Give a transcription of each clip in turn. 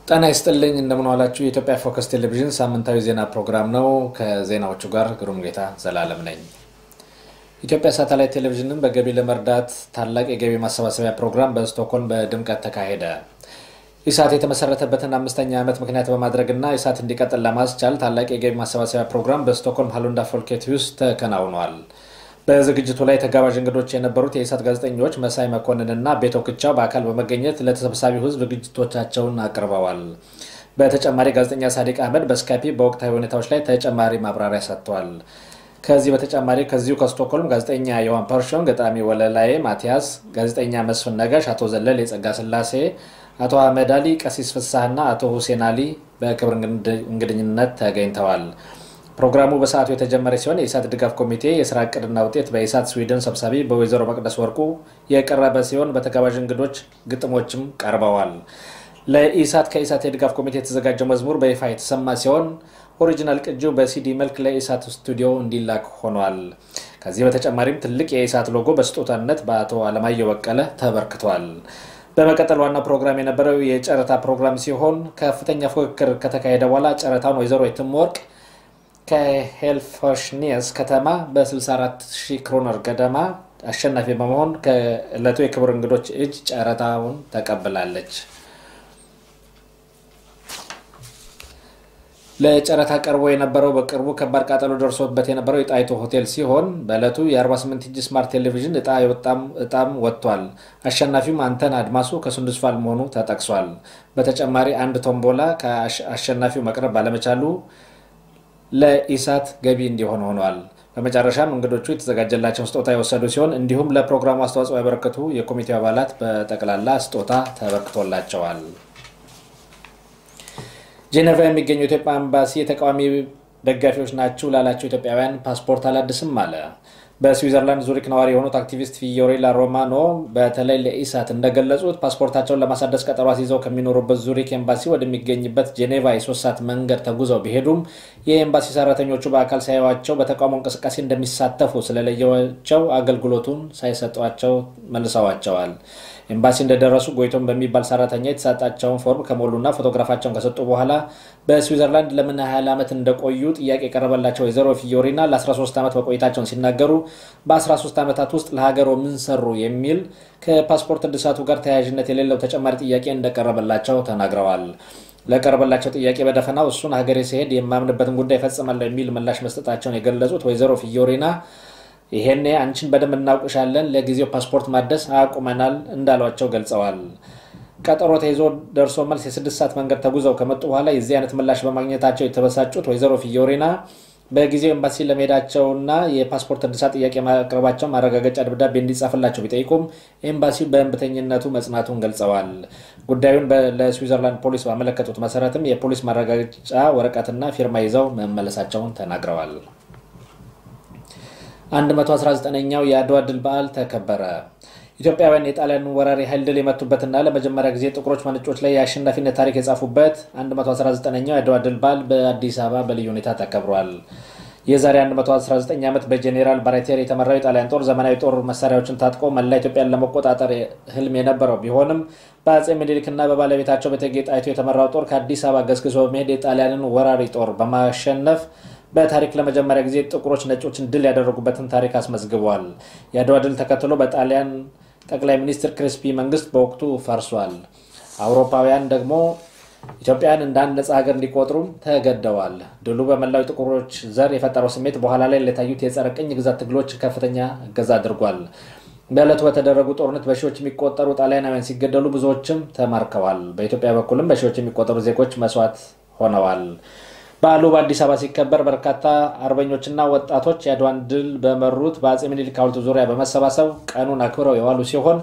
ጤና ይስጥልኝ እንደምን ዋላችሁ የኢትዮጵያ ፎከስ ቴሌቪዥን ሳምንታዊ ዜና ፕሮግራም ነው ከዜናዎቹ ጋር ግሩም ጌታ ዘላለም ነኝ ኢትዮጵያ ሳተላይት ቴሌቪዥንን በገቢ ለመርዳት ታላቅ የገቢ ማሰባሰቢያ ፕሮግራም በስቶክሆልም በድምቀት ተካሄደ ኢሳት የተመሰረተበትን 5ኛ ዓመት ምክንያት በማድረግና ኢሳት እንዲቀጥል ለማስቻል ታላቅ የገቢ ማሰባሰቢያ ፕሮግራም በስቶክሆልም ሃሉንዳ ፎልኬትሁስ ተከናውኗል በዝግጅቱ ላይ ተጋባዥ እንግዶች የነበሩት የኢሳት ጋዜጠኞች መሳይ መኮንንና ቤቶ ክቻው በአካል በመገኘት ለተሰብሳቢው ህዝብ ዝግጅቶቻቸውን አቅርበዋል በተጨማሪ ጋዜጠኛ ሳዲቅ አህመድ በስካይፕ በወቅታዊ ሁኔታዎች ላይ ተጨማሪ ማብራሪያ ሰጥቷል ከዚህ በተጨማሪ ከዚሁ ከስቶክሆልም ጋዜጠኛ ዮሐን ፐርሾን ገጣሚ ወለላይ ማቲያስ ጋዜጠኛ መስፍን ነጋሽ አቶ ዘለል የጸጋ ስላሴ አቶ አህመድ አሊ ቀሲስ ፍሳህና አቶ ሁሴን አሊ በክብር እንግድኝነት ተገኝተዋል ፕሮግራሙ በሰዓቱ የተጀመረ ሲሆን የኢሳት ድጋፍ ኮሚቴ የሥራ ዕቅድና ውጤት በኢሳት ስዊድን ሰብሳቢ በወይዘሮ መቅደስ ወርቁ የቀረበ ሲሆን በተጋባዥ እንግዶች ግጥሞችም ቀርበዋል ለኢሳት ከኢሳት የድጋፍ ኮሚቴ የተዘጋጀው መዝሙር በይፋ የተሰማ ሲሆን ኦሪጂናል ቅጂው በሲዲ መልክ ለኢሳት ስቱዲዮ እንዲላክ ሆኗል ከዚህ በተጨማሪም ትልቅ የኢሳት ሎጎ በስጦታነት በአቶ አለማየሁ በቀለ ተበርክቷል በመቀጠል ዋና ፕሮግራም የነበረው የጨረታ ፕሮግራም ሲሆን ከፍተኛ ፉክክር ከተካሄደ በኋላ ጨረታውን ወይዘሮ የትምወርቅ ከሄልፎሽኒየስ ከተማ በ64000 ክሮነር ገደማ አሸናፊ በመሆን ከዕለቱ የክብር እንግዶች እጅ ጨረታውን ተቀብላለች ለጨረታ ቀርቦ የነበረው በቅርቡ ከባድ ቃጠሎ ደርሶበት የነበረው የጣይቶ ሆቴል ሲሆን በዕለቱ የ48 ኢንች ስማርት ቴሌቪዥን እጣም ወጥቷል አሸናፊውም አንተን አድማሱ ከሱንዱስፋል መሆኑ ተጠቅሷል በተጨማሪ አንድ ቶምቦላ ከአሸናፊው መቅረብ ባለመቻሉ ለኢሳት ገቢ እንዲሆን ሆኗል በመጨረሻም እንግዶቹ የተዘጋጀላቸውን ስጦታ የወሰዱ ሲሆን እንዲሁም ለፕሮግራሙ አስተዋጽኦ ያበረከቱ የኮሚቴው አባላት በጠቅላላ ስጦታ ተበርክቶላቸዋል ጄኔቫ የሚገኘው የኢትዮጵያ ኤምባሲ የተቃዋሚ ደጋፊዎች ናቸው ላላቸው ኢትዮጵያውያን ፓስፖርት አላድስም አለ በስዊዘርላንድ ዙሪክ ነዋሪ የሆኑት አክቲቪስት ፊዮሬላ ሮማኖ በተለይ ለኢሳት እንደገለጹት ፓስፖርታቸውን ለማሳደስ ቀጠሮ አስይዘው ከሚኖሩበት ዙሪክ ኤምባሲ ወደሚገኝበት ጄኔቫ የ3 ሰዓት መንገድ ተጉዘው ቢሄዱም የኤምባሲ ሰራተኞቹ በአካል ሳይዋቸው በተቃውሞ እንቅስቃሴ እንደሚሳተፉ ስለለየዋቸው አገልግሎቱን ሳይሰጧቸው መልሰዋቸዋል ኤምባሲ እንደደረሱ ጎይቶም በሚባል ሰራተኛ የተሰጣቸውን ፎርም ከሞሉና ፎቶግራፋቸውን ከሰጡ በኋላ በስዊዘርላንድ ለምን ያህል ዓመት እንደቆዩ ጥያቄ ቀረበላቸው ወይዘሮ ፊዮሪና ለ13 ዓመት በቆይታቸውን ሲናገሩ በ13 ዓመታት ውስጥ ለሀገሩ ምን ሰሩ የሚል ከፓስፖርት እድሳቱ ጋር ተያያዥነት የሌለው ተጨማሪ ጥያቄ እንደቀረበላቸው ተናግረዋል ለቀረበላቸው ጥያቄ በደፈናው እሱን ሀገሬ ሲሄድ የማምንበትን ጉዳይ ፈጽማለሁ የሚል ምላሽ መስጠታቸውን የገለጹት ወይዘሮ ፊዮሪና ይሄኔ አንቺን በደም እናውቅሻለን ለጊዜው ፓስፖርት ማደስ አቁመናል እንዳሏቸው ገልጸዋል ቀጠሮ ተይዞ ደርሶ መልስ የ6 ሰዓት መንገድ ተጉዘው ከመጡ በኋላ የዚህ አይነት ምላሽ በማግኘታቸው የተበሳጩት ወይዘሮ ፊዮሪና በጊዜው ኤምባሲ ለመሄዳቸውና የፓስፖርት እድሳት ጥያቄ ማቅረባቸው ማረጋገጫ ደብዳቤ እንዲጻፍላቸው ቢጠይቁም ኤምባሲው በእንብተኝነቱ መጽናቱን ገልጸዋል ጉዳዩን ለስዊዘርላንድ ፖሊስ ባመለከቱት መሰረትም የፖሊስ ማረጋገጫ ወረቀትና ፊርማ ይዘው መመለሳቸውን ተናግረዋል 119ኛው የአድዋ ድል በዓል ተከበረ ኢትዮጵያውያን የጣሊያን ወራሪ ኃይል ድል የመቱበትና ለመጀመሪያ ጊዜ ጥቁሮች መንጮች ላይ የአሸናፊነት ታሪክ የጻፉበት 119ኛው የአድዋ ድል በዓል በአዲስ አበባ በልዩ ሁኔታ ተከብሯል የዛሬ 119 ዓመት በጄኔራል ባራቴሪ የተመራው የጣሊያን ጦር ዘመናዊ ጦር መሳሪያዎችን ታጥቆ መላ ኢትዮጵያን ለመቆጣጠር ህልም የነበረው ቢሆንም በአጼ ምኒልክና በባለቤታቸው በእቴጌ ጣይቱ የተመራው ጦር ከአዲስ አበባ ገስግሶ በመሄድ የጣሊያንን ወራሪ ጦር በማሸነፍ በታሪክ ለመጀመሪያ ጊዜ ጥቁሮች ነጮችን ድል ያደረጉበትን ታሪክ አስመዝግቧል የአድዋ ድል ተከትሎ በጣሊያን ጠቅላይ ሚኒስትር ክሪስፒ መንግስት በወቅቱ ፈርሷል አውሮፓውያን ደግሞ ኢትዮጵያን እንደ አንድ ነፃ ሀገር እንዲቆጥሩ ተገደዋል ድሉ በመላው ጥቁሮች ዘር የፈጠረው ስሜት በኋላ ላይ ለታዩት የጸረ ቅኝ ግዛት ትግሎች ከፍተኛ እገዛ አድርጓል በዕለቱ በተደረጉ ጦርነት በሺዎች የሚቆጠሩ ጣሊያናውያን ሲገደሉ ብዙዎችም ተማርከዋል በኢትዮጵያ በኩልም በሺዎች የሚቆጠሩ ዜጎች መስዋዕት ሆነዋል በዓሉ በአዲስ አበባ ሲከበር በርካታ አርበኞችና ወጣቶች የአድዋን ድል በመሩት በአጼ ምኒልክ ሐውልት ዙሪያ በመሰባሰብ ቀኑን አክብረው የዋሉ ሲሆን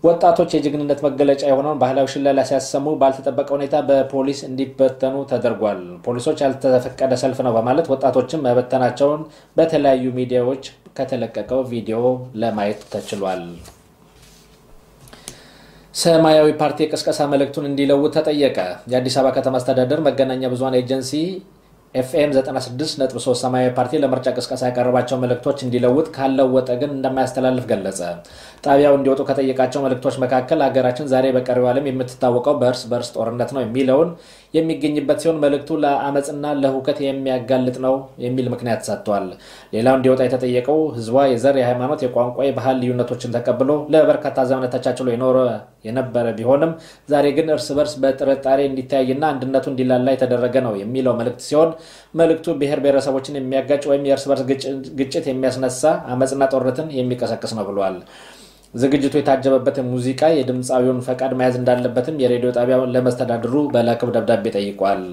ወጣቶች የጀግንነት መገለጫ የሆነውን ባህላዊ ሽለላ ሲያሰሙ ባልተጠበቀ ሁኔታ በፖሊስ እንዲበተኑ ተደርጓል ፖሊሶች ያልተፈቀደ ሰልፍ ነው በማለት ወጣቶችን መበተናቸውን በተለያዩ ሚዲያዎች ከተለቀቀው ቪዲዮ ለማየት ተችሏል ሰማያዊ ፓርቲ ቅስቀሳ መልእክቱን እንዲለውጥ ተጠየቀ የአዲስ አበባ ከተማ አስተዳደር መገናኛ ብዙሃን ኤጀንሲ FM 96.3 ሰማያዊ ፓርቲ ለምርጫ ቅስቀሳ ያቀረባቸው መልእክቶች እንዲለውጥ ካለወጠ ግን እንደማያስተላልፍ ገለጸ። ጣቢያው እንዲወጡ ከጠየቃቸው መልእክቶች መካከል አገራችን ዛሬ በቀሪው ዓለም የምትታወቀው በእርስ ጦርነት ነው የሚለውን የሚገኝበት ሲሆን መልእክቱ ለአመጽና ለሁከት የሚያጋልጥ ነው የሚል ምክንያት ሰጥቷል። ሌላው እንዲወጣ የተጠየቀው ህዝቧ የዘር፣ የሃይማኖት፣ የቋንቋ፣ የባህል ልዩነቶችን ተቀብሎ ለበርካታ ዘመናት ተቻችሎ የነበረ ቢሆንም ዛሬ ግን እርስ በርስ በጥርጣሬ እንዲታይና አንድነቱ እንዲላላ የተደረገ ነው የሚለው መልእክት ሲሆን መልእክቱ ብሔር ብሔረሰቦችን የሚያጋጭ ወይም የእርስ በርስ ግጭት የሚያስነሳ አመጽና ጦርነትን የሚቀሰቅስ ነው ብሏል። ዝግጅቱ የታጀበበት ሙዚቃ የድምጻዊውን ፈቃድ መያዝ እንዳለበትም የሬዲዮ ጣቢያው ለመስተዳድሩ በላከው ደብዳቤ ጠይቋል።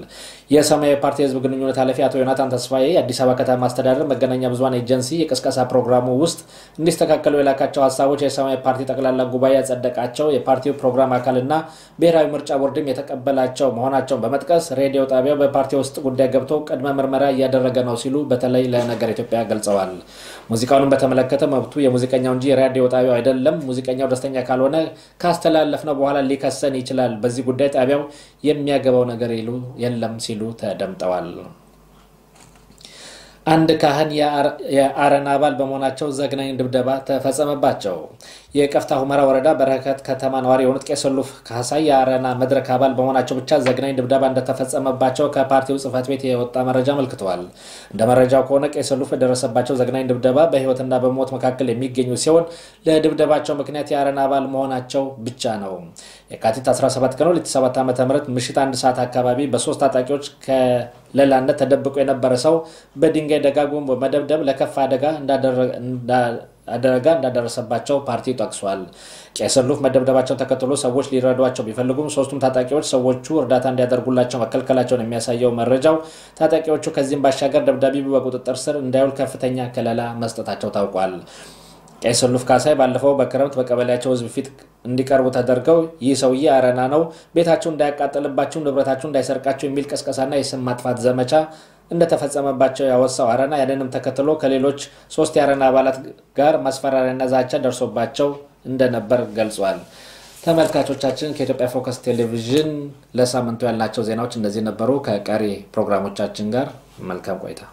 የሰማያዊ ፓርቲ ህዝብ ግንኙነት ኃላፊ አቶ ዮናታን ተስፋዬ የአዲስ አበባ ከተማ አስተዳደር መገናኛ ብዙሃን ኤጀንሲ የቅስቀሳ ፕሮግራሙ ውስጥ እንዲስተካከሉ የላካቸው ሐሳቦች የሰማያዊ ፓርቲ ጠቅላላ ጉባኤ ያጸደቃቸው የፓርቲው ፕሮግራም አካልና ብሔራዊ ምርጫ ቦርድም የተቀበላቸው መሆናቸውን በመጥቀስ ሬዲዮ ጣቢያው በፓርቲው ውስጥ ጉዳይ ገብቶ ቅድመ ምርመራ እያደረገ ነው ሲሉ በተለይ ለነገር ኢትዮጵያ ገልጸዋል። ሙዚቃውን በተመለከተ መብቱ የሙዚቀኛው እንጂ ሬዲዮ ጣቢያው አይደለም። ሙዚቀኛው ደስተኛ ካልሆነ ካስተላለፍነው በኋላ ሊከሰን ይችላል። በዚህ ጉዳይ ጣቢያው የሚያገባው ነገር የለም ሲሉ ተደምጠዋል። አንድ ካህን የአረና አባል በመሆናቸው ዘግናኝ ድብደባ ተፈጸመባቸው። የቀፍታ ሁመራ ወረዳ በረከት ከተማ ነዋሪ የሆኑት ቄስ ሰሉፍ ካሳይ የአረና መድረክ አባል በመሆናቸው ብቻ ዘግናኝ ድብደባ እንደተፈጸመባቸው ከፓርቲው ጽህፈት ቤት የወጣ መረጃ አመልክቷል። እንደ መረጃው ከሆነ ቄስ ሰሉፍ የደረሰባቸው ዘግናኝ ድብደባ በህይወትና በሞት መካከል የሚገኙ ሲሆን ለድብደባቸው ምክንያት የአረና አባል መሆናቸው ብቻ ነው። የካቲት 17 ቀን 2007 ዓ.ም ምሽት 1 ሰዓት አካባቢ በሶስት ታጣቂዎች ከለላነት ተደብቆ የነበረ ሰው በድንጋይ ደጋግሞ በመደብደብ ለከፋ አደጋ እንዳደረሰባቸው ፓርቲው ጠቅሷል። ቄስ ሰሉፍ መደብደባቸውን ተከትሎ ሰዎች ሊረዷቸው ቢፈልጉም ሶስቱም ታጣቂዎች ሰዎቹ እርዳታ እንዲያደርጉላቸው መከልከላቸውን የሚያሳየው መረጃው ታጣቂዎቹ ከዚህም ባሻገር ደብዳቤው በቁጥጥር ስር እንዳይውል ከፍተኛ ከለላ መስጠታቸው ታውቋል። ቄስ ሰሉፍ ካሳይ ባለፈው በክረምት በቀበሌያቸው ህዝብ ፊት እንዲቀርቡ ተደርገው ይህ ሰውዬ አረና ነው፣ ቤታቸው እንዳያቃጥልባቸው፣ ንብረታቸው እንዳይሰርቃቸው የሚል ቀስቀሳና የስም ማጥፋት ዘመቻ እንደተፈጸመባቸው ያወሳው አረና ያንንም ተከትሎ ከሌሎች 3 የአረና አባላት ጋር ማስፈራሪያና ዛቻ ደርሶባቸው እንደነበር ገልጿል። ተመልካቾቻችን ከኢትዮጵያ ፎከስ ቴሌቪዥን ለሳምንቱ ያልናቸው ዜናዎች እነዚህ ነበሩ። ከቀሪ ፕሮግራሞቻችን ጋር መልካም ቆይታ።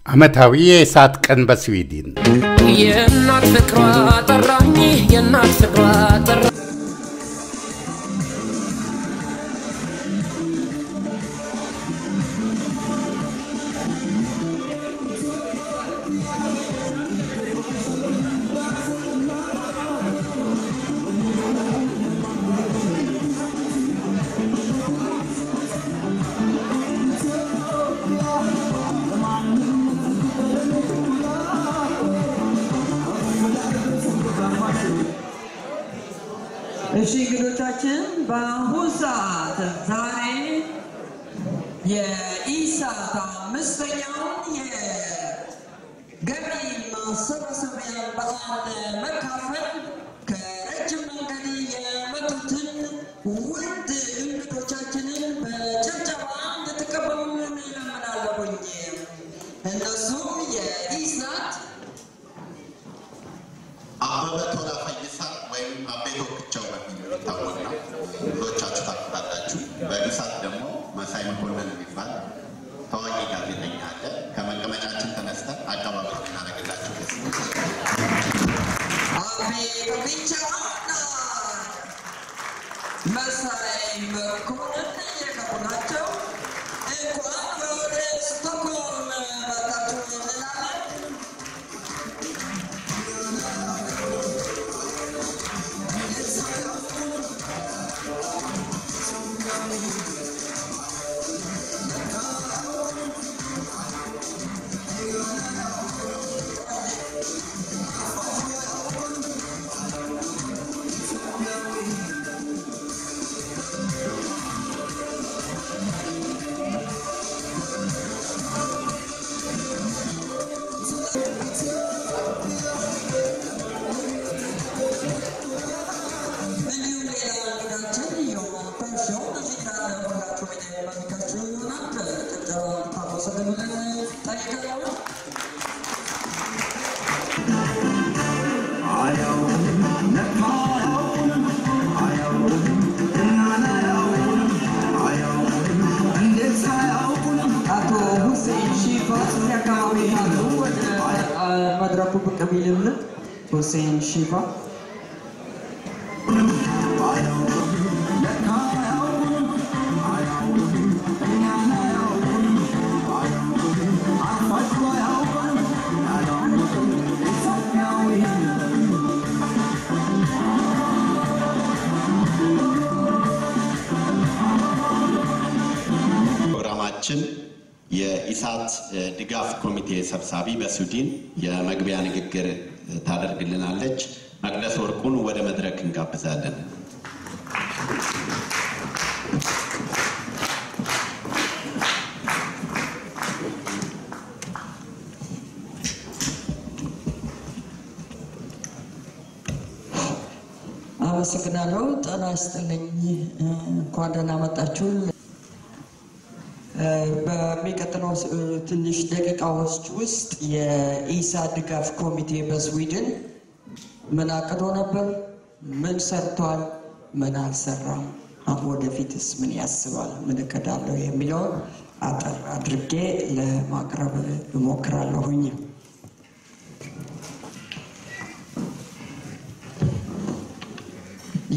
ዓመታዊ የእሳት ቀን በስዊድን የእናት ፍቅሯ ጠራኝ የእናት ፍቅሯ ጠራኝ እሺ እንግዶቻችን በአሁኑ ሰዓት ዛሬ የኢሳት አምስተኛው የገቢ ማሰባሰቢያ በዓል መካፈል ከረጅም መንገድ የመጡትን ውድ እንግዶቻችንን በጭብጨባ እንድትቀበሉን እለምናለሁኝ። እነሱም የኢሳት አበበ ቶላ ፈይሳ ወይም አቤቶ ክቻው በሚል ይታወቃል። ብዙዎቻችሁ ታውቃላችሁ። በኢሳት ደግሞ መሳይ መኮንን የሚባል ታዋቂ ጋዜጠኛ አለ። ከመቀመጫችን ተነስተን አቀባበል እናደርግላችሁ። አቤቶ ክቻውና መሳይ መኮንን የገቡ ናቸው። እንኳን ወደ ስቶክሆልም መጣችሁ እንላለን። ፊልም ሁሴን ሺፋ ፕሮግራማችን የኢሳት ድጋፍ ኮሚቴ ሰብሳቢ በስዊድን የመግቢያ ንግግር ታደርግልናለች። መቅደስ ወርቁን ወደ መድረክ እንጋብዛለን። አመሰግናለሁ። ጤና ይስጥልኝ። እንኳን ደህና መጣችሁ። በሚቀጥለው ትንሽ ደቂቃዎች ውስጥ የኢሳት ድጋፍ ኮሚቴ በስዊድን ምን አቅዶ ነበር፣ ምን ሰርቷል፣ ምን አልሰራም፣ ወደፊትስ ምን ያስባል፣ ምን እቅድ አለው የሚለውን አጠር አድርጌ ለማቅረብ እሞክራለሁኝ።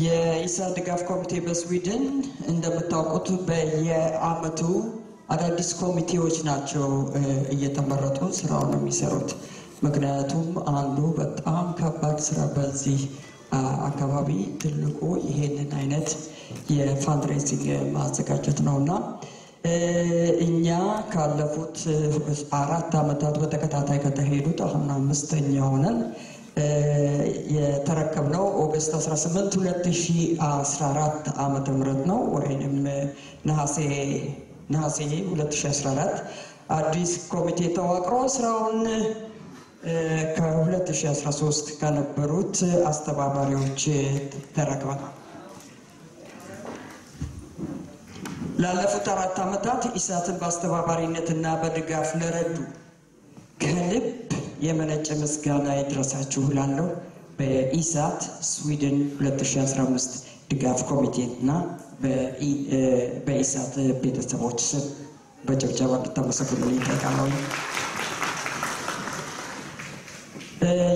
የኢሳት ድጋፍ ኮሚቴ በስዊድን እንደምታውቁት በየዓመቱ አዳዲስ ኮሚቴዎች ናቸው እየተመረጡ ስራውን የሚሰሩት። ምክንያቱም አንዱ በጣም ከባድ ስራ በዚህ አካባቢ ትልቁ ይሄንን አይነት የፋንድሬዚንግ ማዘጋጀት ነውና እኛ ካለፉት 4 ዓመታት በተከታታይ ከተሄዱት አሁን 5ኛው ሆነን የተረከብነው ኦገስት 18 2014 ዓመተ ምህረት ነው ወይንም ነሐሴ 2014 አዲስ ኮሚቴ ተዋቅሮ ስራውን ከ2013 ከነበሩት አስተባባሪዎች ተረክበናል። ላለፉት 4 ዓመታት ኢሳትን በአስተባባሪነትና በድጋፍ ለረዱ ከልብ የመነጨ ምስጋና ይድረሳችሁ እላለሁ። በኢሳት ስዊድን 2015 ድጋፍ ኮሚቴና በኢሳት ቤተሰቦች ስም በጭብጨባ እንድታመሰግኑልኝ እጠይቃለሁ።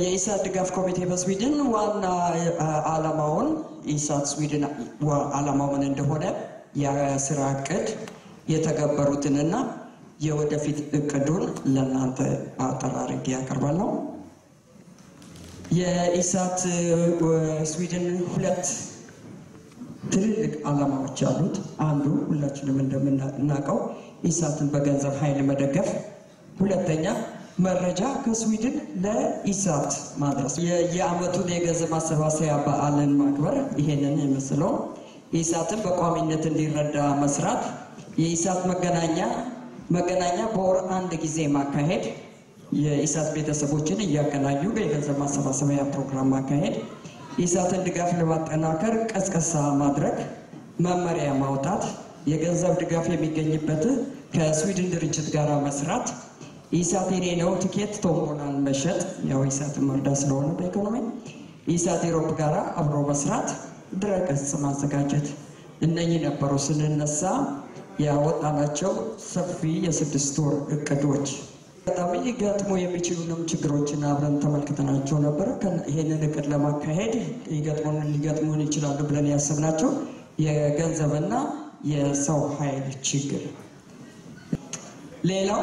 የኢሳት ድጋፍ ኮሚቴ በስዊድን ዋና ዓላማውን ኢሳት ስዊድን ዓላማው ምን እንደሆነ የስራ እቅድ የተገበሩትንና የወደፊት እቅዱን ለእናንተ አጠር አድርጌ ያቀርባለሁ። የኢሳት ስዊድን 2 ትልልቅ ዓላማዎች አሉት። አንዱ ሁላችንም እንደምናውቀው ኢሳትን በገንዘብ ኃይል መደገፍ፣ ሁለተኛ መረጃ ከስዊድን ለኢሳት ማድረስ፣ የዓመቱን የገንዘብ ማሰባሰቢያ በዓልን ማክበር፣ ይሄንን የመስለው ኢሳትን በቋሚነት እንዲረዳ መስራት፣ የኢሳት መገናኛ በወር 1 ጊዜ ማካሄድ፣ የኢሳት ቤተሰቦችን እያገናኙ የገንዘብ ማሰባሰቢያ ፕሮግራም ማካሄድ፣ ኢሳትን ድጋፍ ለማጠናከር ቀስቀሳ ማድረግ፣ መመሪያ ማውጣት፣ የገንዘብ ድጋፍ የሚገኝበት ከስዊድን ድርጅት ጋር መስራት፣ ኢሳት የኔ ነው ቲኬት ቶምቦላን መሸጥ፣ ያው ኢሳትን መርዳት ስለሆነ በኢኮኖሚ ኢሳት ዩሮፕ ጋር አብሮ መስራት፣ ድረገጽ ማዘጋጀት። እነኚህ ነበሩ ስንነሳ ያወጣናቸው ሰፊ የ6 ወር እቅዶች። በጣም ሊገጥሙ የሚችሉንም ችግሮችን አብረን ተመልክተናቸው ነበር። ይሄንን እቅድ ለማካሄድ ሊገጥሙን ይችላሉ ብለን ያሰብናቸው የገንዘብና የሰው ኃይል ችግር። ሌላው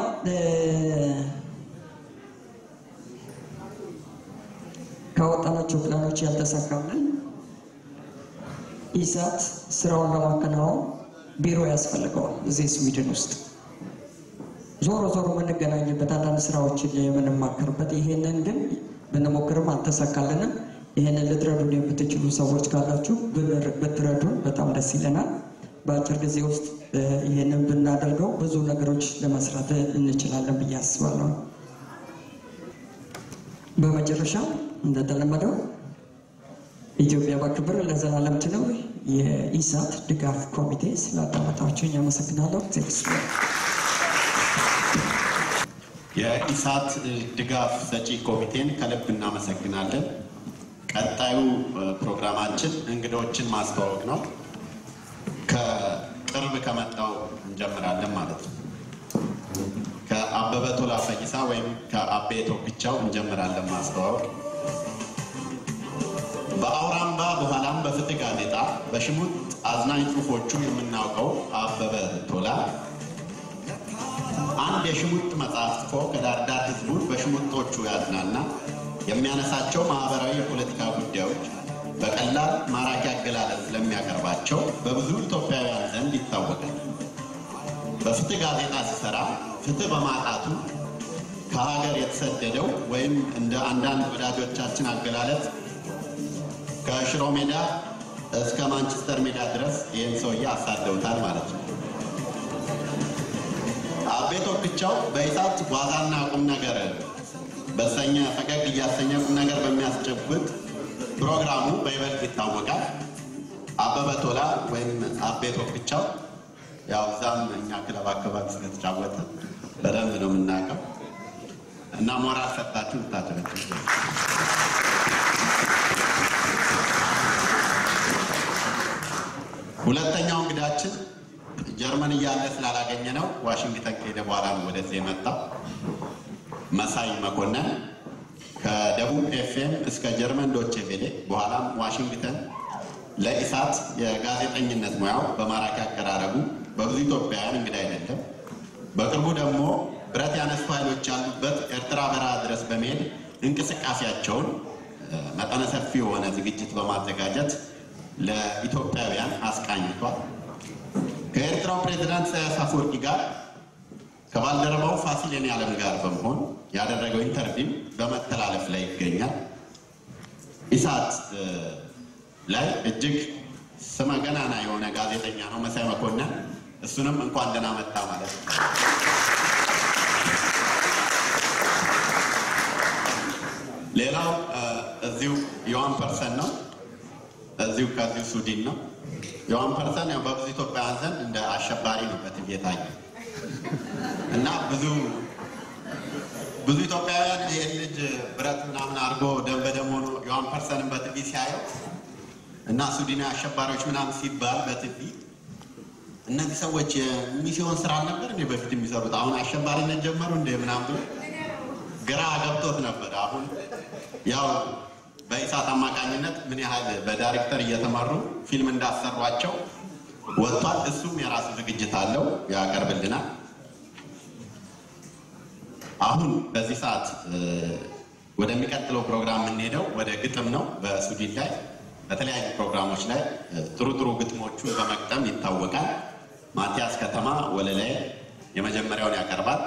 ካወጣናቸው ፕላኖች ያልተሳካልን ኢሳት ስራውን ለማከናወን ቢሮ ያስፈልገዋል። እዚህ ስዊድን ውስጥ ዞሮ የምንገናኝበት አንዳንድ ስራዎችን የምንማከርበት፣ ይሄንን ግን ብንሞክርም አልተሳካልንም። ይሄንን ልትረዱን የምትችሉ ሰዎች ካላችሁ ብትረዱን በጣም ደስ ይለናል። በአጭር ጊዜ ውስጥ ይሄንን ብናደርገው ብዙ ነገሮች ለመስራት እንችላለን ብዬ አስባለሁ። በመጨረሻ እንደተለመደው ኢትዮጵያ በክብር ለዘላለም ትኑር። የኢሳት ድጋፍ ኮሚቴ ስላዳመጣችሁኝ አመሰግናለሁ። የኢሳት ድጋፍ ሰጪ ኮሚቴን ከልብ እናመሰግናለን። ቀጣዩ ፕሮግራማችን እንግዶችን ማስተዋወቅ ነው። ከቅርብ ከመጣው እንጀምራለን ማለት ነው። ከአበበ አበበ ቶላ ፈይሳ ወይም ከአቤ ቶክቻው እንጀምራለን ማስተዋወቅ። በአውራምባ በኋላም በፍትህ ጋዜጣ በሽሙጥ አዝናኝ ጽሑፎቹ የምናውቀው አበበ ቶላ አንድ የሽሙጥ መጽሐፍ ጽፎ ከዳርዳር ህዝቡን በሽሙጦቹ ያዝናና የሚያነሳቸው ማህበራዊ የፖለቲካ ጉዳዮች በቀላል ማራኪ አገላለጽ ስለሚያቀርባቸው በብዙ ኢትዮጵያውያን ዘንድ ይታወቃል። በፍትህ ጋዜጣ ሲሰራ ፍትህ በማጣቱ ከሀገር የተሰደደው ወይም እንደ አንዳንድ ወዳጆቻችን አገላለጽ ከሽሮ ሜዳ እስከ ማንቸስተር ሜዳ ድረስ ይህን ሰውዬ አሳደውታል ማለት ነው። አቤ ቶክቻው በኢሳት ዋዛና ቁም ነገር በሰኛ ፈገግ እያሰኘ ቁም ነገር በሚያስጨብጥ ፕሮግራሙ በይበልጥ ይታወቃል። አበበ ቶላ ወይም አቤ ቶክቻው ያው ዛም እኛ ክለብ አካባቢ ስለተጫወተ በደንብ ነው የምናውቀው እና ሞራል ሰጣችሁ ታደረኩ። ሁለተኛው እንግዳችን ጀርመን እያለ ስላላገኘ ነው ዋሽንግተን ከሄደ በኋላ ነው ወደዚህ የመጣው። መሳይ መኮንን ከደቡብ ኤፍኤም እስከ ጀርመን ዶቼ ቬሌ በኋላም ዋሽንግተን ለኢሳት የጋዜጠኝነት ሙያው በማራኪ አቀራረቡ በብዙ ኢትዮጵያውያን እንግዳ አይደለም። በቅርቡ ደግሞ ብረት ያነሱ ኃይሎች ያሉበት ኤርትራ በረሃ ድረስ በመሄድ እንቅስቃሴያቸውን መጠነ ሰፊ የሆነ ዝግጅት በማዘጋጀት ለኢትዮጵያውያን አስቃኝቷል። ከኤርትራው ፕሬዝዳንት ኢሳያስ አፈወርቂ ጋር ከባልደረባው ፋሲል የኔዓለም ጋር በመሆን ያደረገው ኢንተርቪው በመተላለፍ ላይ ይገኛል። ኢሳት ላይ እጅግ ስመ ገናና የሆነ ጋዜጠኛ ነው መሳይ መኮንን። እሱንም እንኳን ደህና መጣ ማለት ነው። ሌላው እዚሁ ዮሐን ፐርሰን ነው። እዚሁ ከዚሁ ሱዲን ነው። ዮሐን ፐርሰን ያው በብዙ ኢትዮጵያውያን ዘንድ እንደ አሸባሪ ነው በቲቪ የታየ እና ብዙ ኢትዮጵያውያን ይህን ልጅ ብረት ምናምን አድርጎ ደም በደም ሆኖ ዮሐን ፐርሰንን በቲቪ ሲያየው እና ሱዲና አሸባሪዎች ምናምን ሲባል በቲቪ እነዚህ ሰዎች የሚሲዮን ስራ ነበር እንዴ በፊት የሚሰሩት አሁን አሸባሪነት ጀመሩ እንደ ምናምን ግራ ገብቶት ነበር። አሁን ያው በኢሳት አማካኝነት ምን ያህል በዳይሬክተር እየተመሩ ፊልም እንዳሰሯቸው ወጥቷል። እሱም የራሱ ዝግጅት አለው ያቀርብልናል። አሁን በዚህ ሰዓት ወደሚቀጥለው ፕሮግራም የምንሄደው ወደ ግጥም ነው። በሱዲን ላይ በተለያዩ ፕሮግራሞች ላይ ጥሩ ግጥሞቹን በመቅጠም ይታወቃል። ማቲያስ ከተማ ወለላይ የመጀመሪያውን ያቀርባል።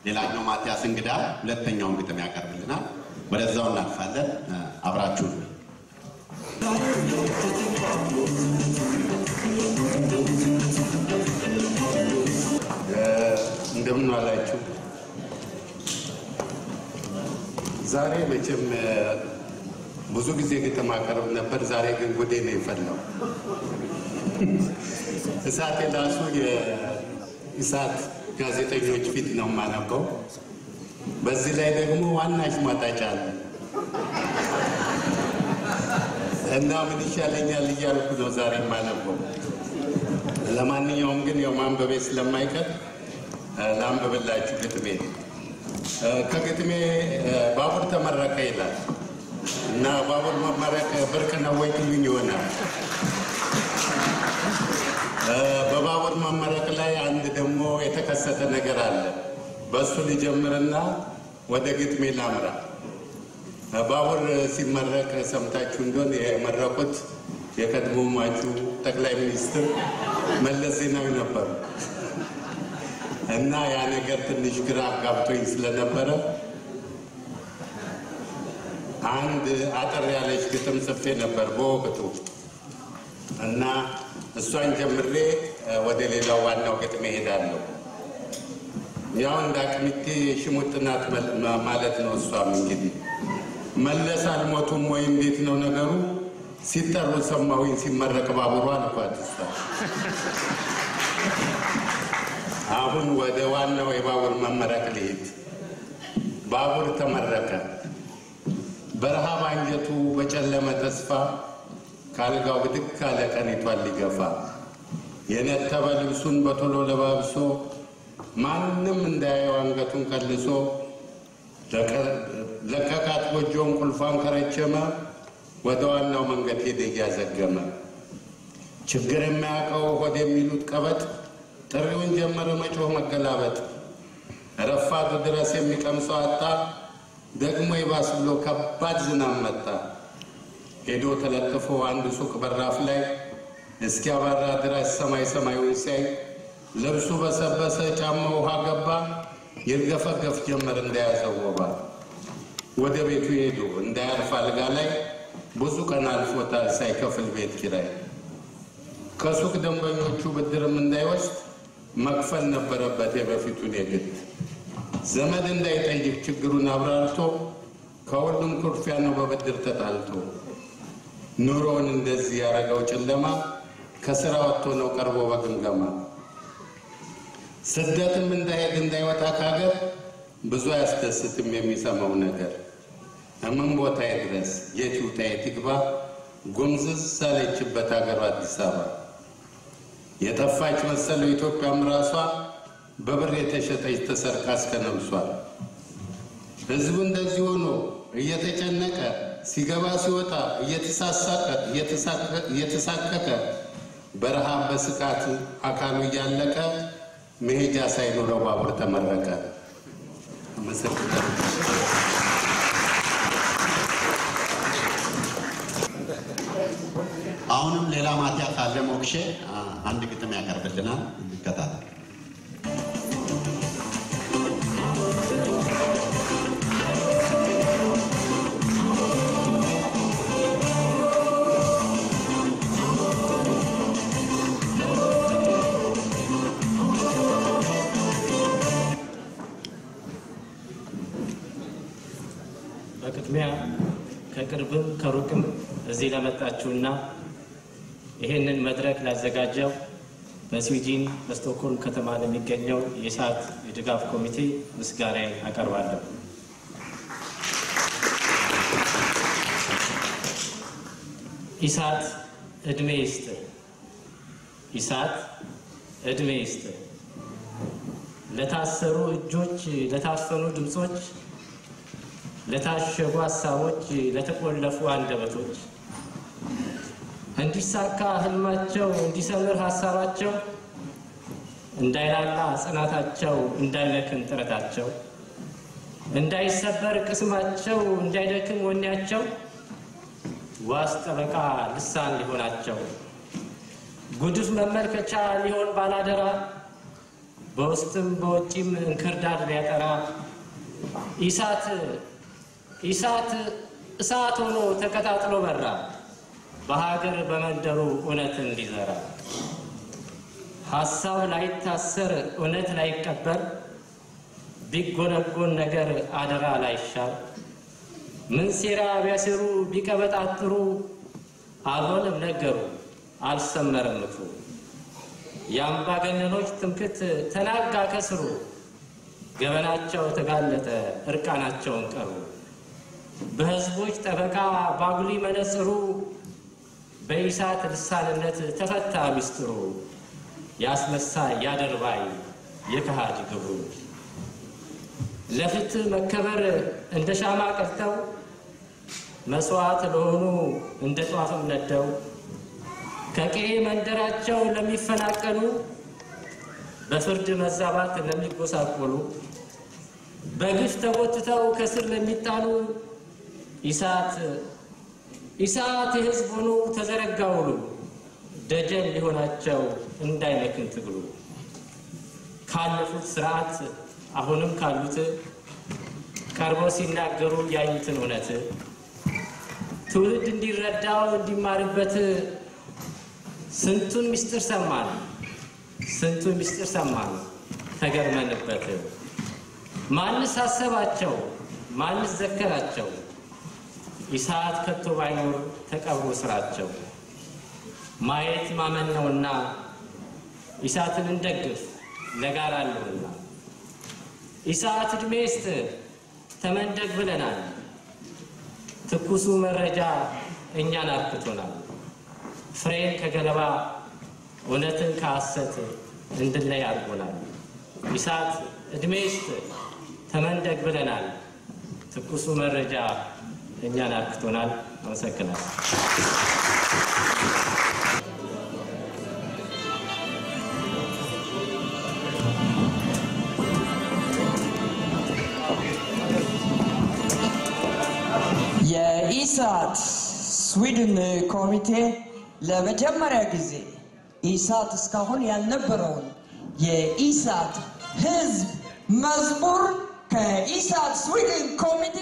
ሌላኛው ማቲያስ እንግዳ ሁለተኛውን ግጥም ያቀርብልናል። ወደዛው እናልፋለን። አብራችሁ እንደምን ዋላችሁ። ዛሬ መቼም ብዙ ጊዜ ግጥም አቀርብ ነበር። ዛሬ ግን ጉዴ ነው የፈላው። እሳት የላሱ የኢሳት ጋዜጠኞች ፊት ነው የማነበው። በዚህ ላይ ደግሞ ዋና ሽሟጣጭ አለ እና ምን ይሻለኛል እያልኩ ነው ዛሬ የማነበው። ለማንኛውም ግን ያው ማንበቤ ስለማይቀር ላንብብላችሁ ግጥሜ። ከግጥሜ ባቡር ተመረቀ ይላል እና ባቡር መመረቅ ብርቅ ነው ወይ ትሉኝ ይሆናል። በባቡር መመረቅ ላይ አንድ ደግሞ የተከሰተ ነገር አለ። በሱ ልጀምርና ወደ ግጥሜ ላምራ። ባቡር ሲመረቅ ሰምታችሁ እንደሆነ የመረቁት የቀድሞ ሟቹ ጠቅላይ ሚኒስትር መለስ ዜናዊ ነበሩ እና ያ ነገር ትንሽ ግራ አጋብቶኝ ስለነበረ አንድ አጠር ያለች ግጥም ጽፌ ነበር በወቅቱ እና እሷን ጀምሬ ወደ ሌላው ዋናው ግጥሜ እሄዳለሁ። ያው እንዳቅምቴ ሽሙጥናት ማለት ነው። እሷም እንግዲህ መለስ አልሞቱም ወይ እንዴት ነው ነገሩ? ሲጠሩ ሰማሁኝ ሲመረቅ ባቡሩ አልኳት እሷ። አሁን ወደ ዋናው የባቡር መመረቅ ልሂድ። ባቡር ተመረቀ። በረሃብ አንጀቱ በጨለመ ተስፋ ካልጋው ብድግ ካለ ቀኒቷን ሊገፋ የነተበ ልብሱን በቶሎ ለባብሶ ማንንም እንዳያየው አንገቱን ቀልሶ ለቀቃት ጎጆውን ቁልፏን ከረቸመ ወደ ዋናው መንገድ ሄደ እያዘገመ ችግር የማያውቀው ሆድ የሚሉት ቀበጥ ጥሪውን ጀመረ መጮህ መገላበጥ ረፋዱ ድረስ የሚቀምሰው አጣ ደግሞ ይባስ ብሎ ከባድ ዝናብ መጣ ሄዶ ተለጥፎ አንድ ሱቅ በራፍ ላይ እስኪያባራ ድረስ ሰማዩን ሲያይ ልብሱ በሰበሰ ጫማው ውሃ ገባ ይርገፈገፍ ጀመር እንዳያዘው ወባ ወደ ቤቱ ሄዶ እንዳያርፍ አልጋ ላይ ብዙ ቀን አልፎታል ሳይከፍል ቤት ኪራይ ከሱቅ ደንበኞቹ ብድርም እንዳይወስድ መክፈል ነበረበት የበፊቱን የግድ ዘመድ እንዳይጠይቅ ችግሩን አብራርቶ ከሁሉም ኩርፊያ ነው በብድር ተጣልቶ ኑሮውን እንደዚህ ያረጋው ጨለማ ከስራ ወጥቶ ነው ቀርቦ በግምገማ ስደትም እንዳይወጣ ካገር ብዙ ያስደስትም የሚሰማው ነገር እምን ቦታ ይድረስ የት ይውጣ የት ይግባ ጉምዝዝ ሳለችበት ሀገር አዲስ አበባ የጠፋች መሰለው ኢትዮጵያም ራሷ በብር የተሸጠች ተሰርቃ እስከነብሷ ህዝቡ እንደዚህ ሆኖ እየተጨነቀ ሲገባ ሲወጣ እየተሳቀቀ በረሃብ በስቃት አካሉ እያለቀ መሄጃ ሳይኖረው ባቡር ተመረቀ አሁንም ሌላ ማቲያ ካለ ሞክሼ አንድ ግጥም ያቀርብልናል እንከታተል በቅድሚያ ከቅርብም ከሩቅም እዚህ ለመጣችሁና ይሄንን መድረክ ላዘጋጀው በስዊድን በስቶክሆልም ከተማ ለሚገኘው የኢሳት የድጋፍ ኮሚቴ ምስጋናዬን አቀርባለሁ። ኢሳት እድሜ ይስጥ፣ ኢሳት እድሜ ይስጥ። ለታሰሩ እጆች፣ ለታፈኑ ድምጾች፣ ለታሸጉ ሀሳቦች፣ ለተቆለፉ አንደበቶች እንዲሳካ ህልማቸው፣ እንዲሰምር ሀሳባቸው፣ እንዳይላላ ጽናታቸው፣ እንዳይመክን ጥረታቸው፣ እንዳይሰበር ቅስማቸው፣ እንዳይደክም ወኔያቸው ዋስ ጠበቃ ልሳን ሊሆናቸው ጉድፍ መመልከቻ ሊሆን ባላደራ በውስጥም በውጪም እንክርዳድ ሊያጠራ ኢሳት እሳት ሆኖ ተቀጣጥሎ በራ በሀገር በመንደሩ እውነት እንዲዘራ ሐሳብ ላይታሰር እውነት ላይቀበር ቢጎነጎን ነገር አደራ ላይሻር ምን ሴራ ቢያሰሩ ቢቀበጣጥሩ አልሆነም ነገሩ አልሰመረም ምክሩ የአምባገነኖች ትምክህት ተናጋ ከስሩ ገበናቸው ተጋለጠ እርቃናቸውን ቀሩ በህዝቦች ጠበቃ ባጉሊ መነጽሩ በኢሳት ልሳንነት ተፈታ ሚስጥሩ ያስመሳይ ያደርባይ የከሃዲ ግብሩ ለፍትህ መከበር እንደ ሻማ ቀልጠው መስዋዕት ለሆኑ እንደ ጧፍም ነደው ከቀዬ መንደራቸው ለሚፈናቀሉ በፍርድ መዛባት ለሚጎሳቆሉ በግፍ ተጎትተው ከስር ለሚጣሉ ኢሳት የህዝብ ሆኖ ተዘረጋውሉ ደጀን ሊሆናቸው እንዳይመክን ትግሉ ካለፉት ስርዓት አሁንም ካሉት ቀርበው ሲናገሩ ያዩትን እውነት ትውልድ እንዲረዳው እንዲማርበት ስንቱን ምስጢር ሰማን ተገርመንበት ማንስ አሰባቸው ማንስ ዘከራቸው ኢሳት ከቶ ባይኖር ተቀብሮ ስራቸው ማየት ማመን ነውና ኢሳትን እንደግፍ ለጋራ አለውና ኢሳት እድሜ ይስጥ ተመንደግ ብለናል ትኩሱ መረጃ እኛን አርክቶናል ፍሬን ከገለባ እውነትን ከሐሰት እንድንለይ አድርጎናል ኢሳት እድሜስ ተመንደግ ብለናል። ትኩሱ መረጃ እኛን አክቶናል። አመሰግናለሁ። የኢሳት ስዊድን ኮሚቴ ለመጀመሪያ ጊዜ ኢሳት እስካሁን ያልነበረውን የኢሳት ህዝብ መዝሙር ከኢሳት ስዊድን ኮሚቴ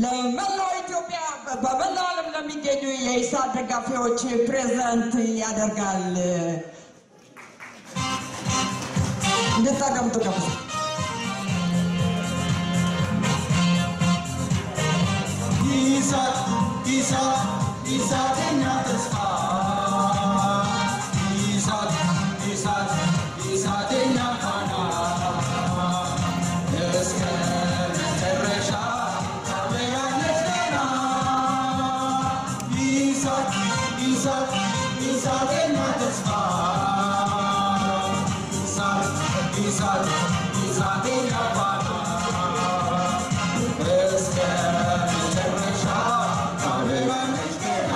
ለመላው ኢትዮጵያ በመላው ዓለም ለሚገኙ የኢሳት ደጋፊዎች ፕሬዘንት ያደርጋል። እንድታዳምጡ ጋብዙ። ኢሳት ኢሳት ኢሳተኛ ተስፋ ኢሳት ኢሳት ኢሳተኛ ፋና እስከ መጨረሻ ታበራለች ገና ኢሳት ኢሳት ኢሳተኛ ተስፋ ኢሳት ኢሳት ኢሳተኛ ፋና እስከ መጨረሻ ታበራለች ገና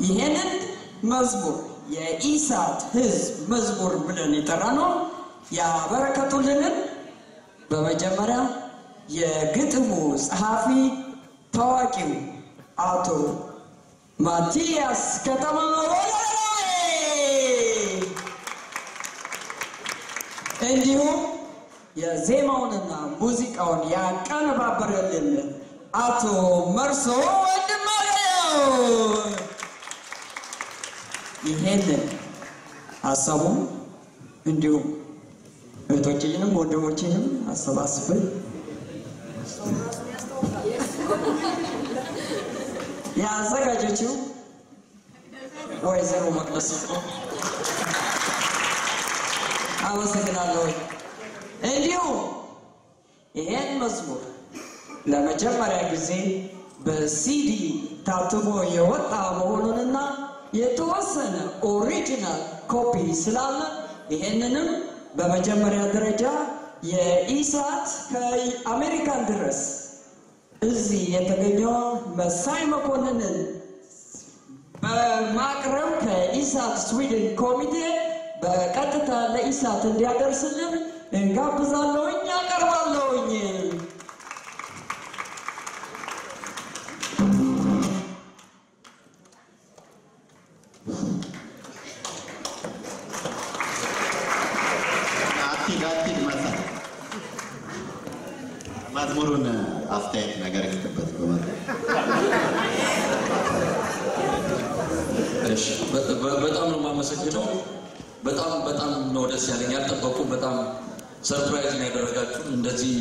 ይሄንን መዝሙር የኢሳት ህዝብ መዝሙር ብለን የጠራነው ያበረከቱልንን በመጀመሪያ የግጥሙ ጸሐፊ ታዋቂው አቶ ማቲያስ ከተማ እንዲሁም የዜማውንና ሙዚቃውን ያቀነባበረልን አቶ መርሶ ወንድማገኘው ይሄንን ሀሳቡን እንዲሁም እህቶችንም ወንድሞችንም አሰባስበን ያዘጋጀችው ወይዘሮ መቅደስ አመሰግናለሁ። እንዲሁም ይሄን መዝሙር ለመጀመሪያ ጊዜ በሲዲ ታትሞ የወጣ መሆኑንና የተወሰነ ኦሪጂናል ኮፒ ስላለ ይሄንንም በመጀመሪያ ደረጃ የኢሳት ከአሜሪካን ድረስ እዚህ የተገኘው መሳይ መኮንንን በማቅረብ ከኢሳት ስዊድን ኮሚቴ በቀጥታ ለኢሳት እንዲያደርስልን እንጋብዛለሁኝ፣ ያቀርባለሁኝ። መዝሙሩን አስተያየት ነገር ይከበት በማለት እሺ፣ በጣም ነው የማመሰግነው። በጣም ነው ደስ ያለኝ። ያልጠበቁ በጣም ሰርፕራይዝ ነው ያደረጋችሁ። እንደዚህ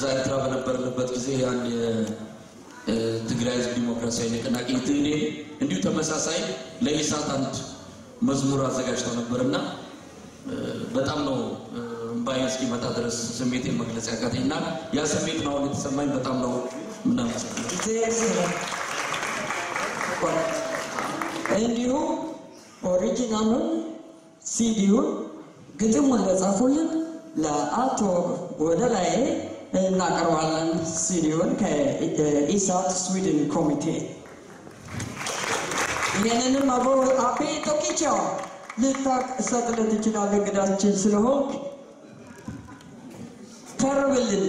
ዛይትራ በነበርንበት ጊዜ አንድ ትግራይ ዲሞክራሲያዊ ንቅናቄ ትኔ እንዲሁ ተመሳሳይ ለኢሳት አንድ መዝሙር አዘጋጅተው ነበርና በጣም ነው ባይ እስኪመጣ ድረስ ስሜቴን መግለጽ ያቃተኝና ያ ስሜት ነው የተሰማኝ በጣም ነው ምናምን እንዲሁ ኦሪጂናሉን ሲዲውን ግጥሙን ለጻፉልን ለአቶ ወደላይ እናቀርባለን ሲዲውን ከኢሳት ስዊድን ኮሚቴ ይሄንንም አቤ ቶኪቻው ልታሰጥለት ይችላል እንግዳችን ስለሆንክ ተርብልን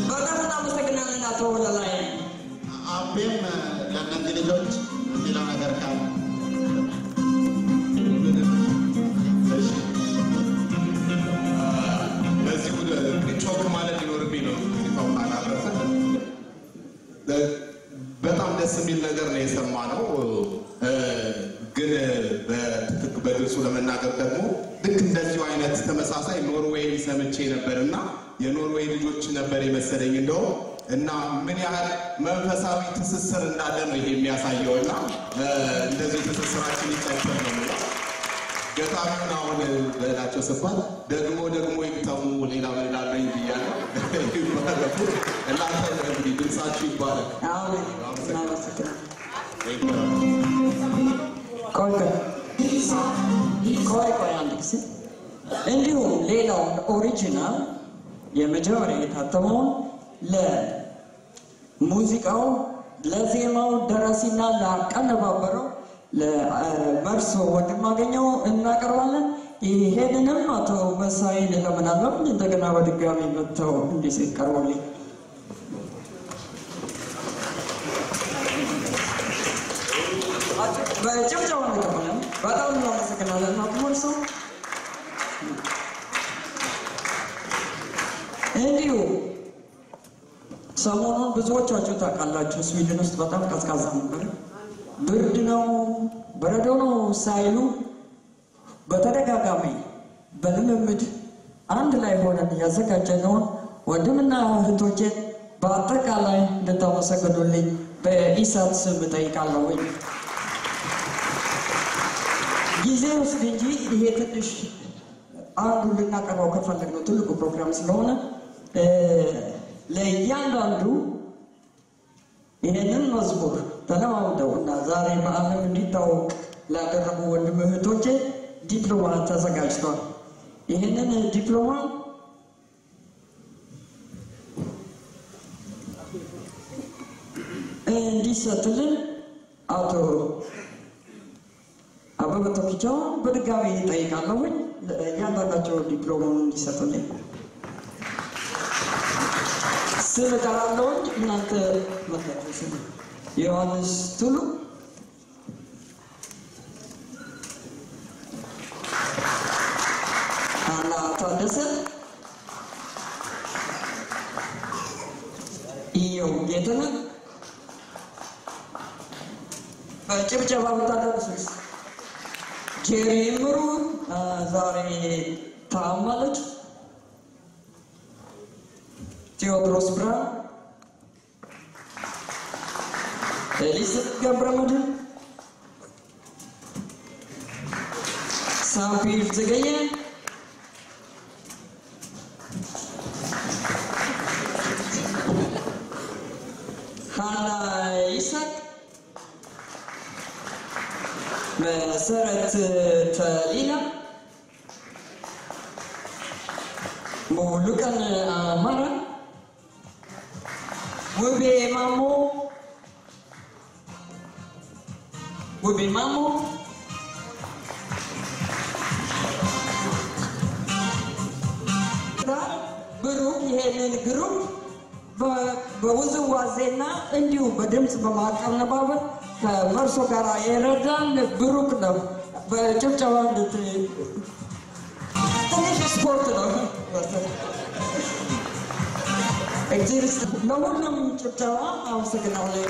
በጣም እናመሰግናለን አቶ ወደላይ አቤም ለእነዚህ ልጆች የሚለው ነገር ካለ በዚሁ ጮክ ማለት ይኖርብኝ ነው በጣም ደስ የሚል ነገር ነው የሰማነው ግን በግልጹ ለመናገር ደግሞ ልክ እንደዚሁ አይነት ተመሳሳይ ኖርዌይ ሰምቼ ነበርና የኖርዌይ ልጆች ነበር የመሰለኝ እንደው እና ምን ያህል መንፈሳዊ ትስስር እንዳለ ነው ይሄ የሚያሳየውና እንደዚህ ትስስራችን ይጨምር ነው ገጣሚውን አሁን በላቸው ስፋት ደግሞ ይታሙ ሌላ መላለኝ ይያለ ይባላል እና እንግዲህ ድምጻችሁ ይባላል አሜን ቆይ አንድ ጊዜ እንዲሁም ሌላው ኦሪጂናል የመጀመሪያ የታተመውን ለሙዚቃው ለዜማው ደራሲና ለአቀነባበረው ለመርሶ ወንድማገኘው እናቀርባለን ይሄንንም አቶ መሳይን ለምናለው እንደገና በድጋሚ መጥተው እንዲቀርቡልኝ በጭብጨባ ነው በጣም እናመሰግናለን አቶ መርሶ እንዲሁ ሰሞኑን ብዙዎቻችሁ ታውቃላችሁ ስዊድን ውስጥ በጣም ቀዝቃዛ ነበር ብርድ ነው በረዶ ነው ሳይሉ በተደጋጋሚ በልምምድ አንድ ላይ ሆነን ያዘጋጀነውን ወንድምና እህቶቼ በአጠቃላይ እንድታመሰግኑልኝ በኢሳት ስም እጠይቃለሁ ጊዜ ውስጥ እንጂ ይሄ ትንሽ አንዱ ልናቀርበው ከፈለግነው ትልቁ ፕሮግራም ስለሆነ ለእያንዳንዱ ይሄንን መዝሙር ተለማምደው እና ዛሬ በዓለም እንዲታወቅ ላደረጉ ወንድም እህቶቼ ዲፕሎማ ተዘጋጅቷል ይሄንን ዲፕሎማ እንዲሰጥልን አቶ አበበ ቶኪቻው በድጋሚ እጠይቃለሁ እያንዳንዳቸው ዲፕሎማውን እንዲሰጡልኝ ስም እጠራለሁ እናንተ መጣችሁ ስም ዮሐንስ ቱሉ አና ታደሰ ኢዮ ጌተነህ በጭብጨባ ብታደርሱስ ጄሪ ምሩ ዛሬ ታማለች ቴዎድሮስ ብርሃን ኤሊስ ገብረመድህን ሳምፒር ዘገየ ሃና ይስሐቅ መሰረት ተሊላ ሙሉቀን አማራ ውቤ ማሞ ብሩክ ይሄንን ግሩፕ በውዝዋዜና እንዲሁ በድምጽ በማቀነባበር ከመርሶ ጋር የረዳን ብሩክ ነው በጭብጨባ ትንሽ ስፖርት ነው እግዚአብሔር ለሁሉም ጭብጨባ አመሰግናለሁ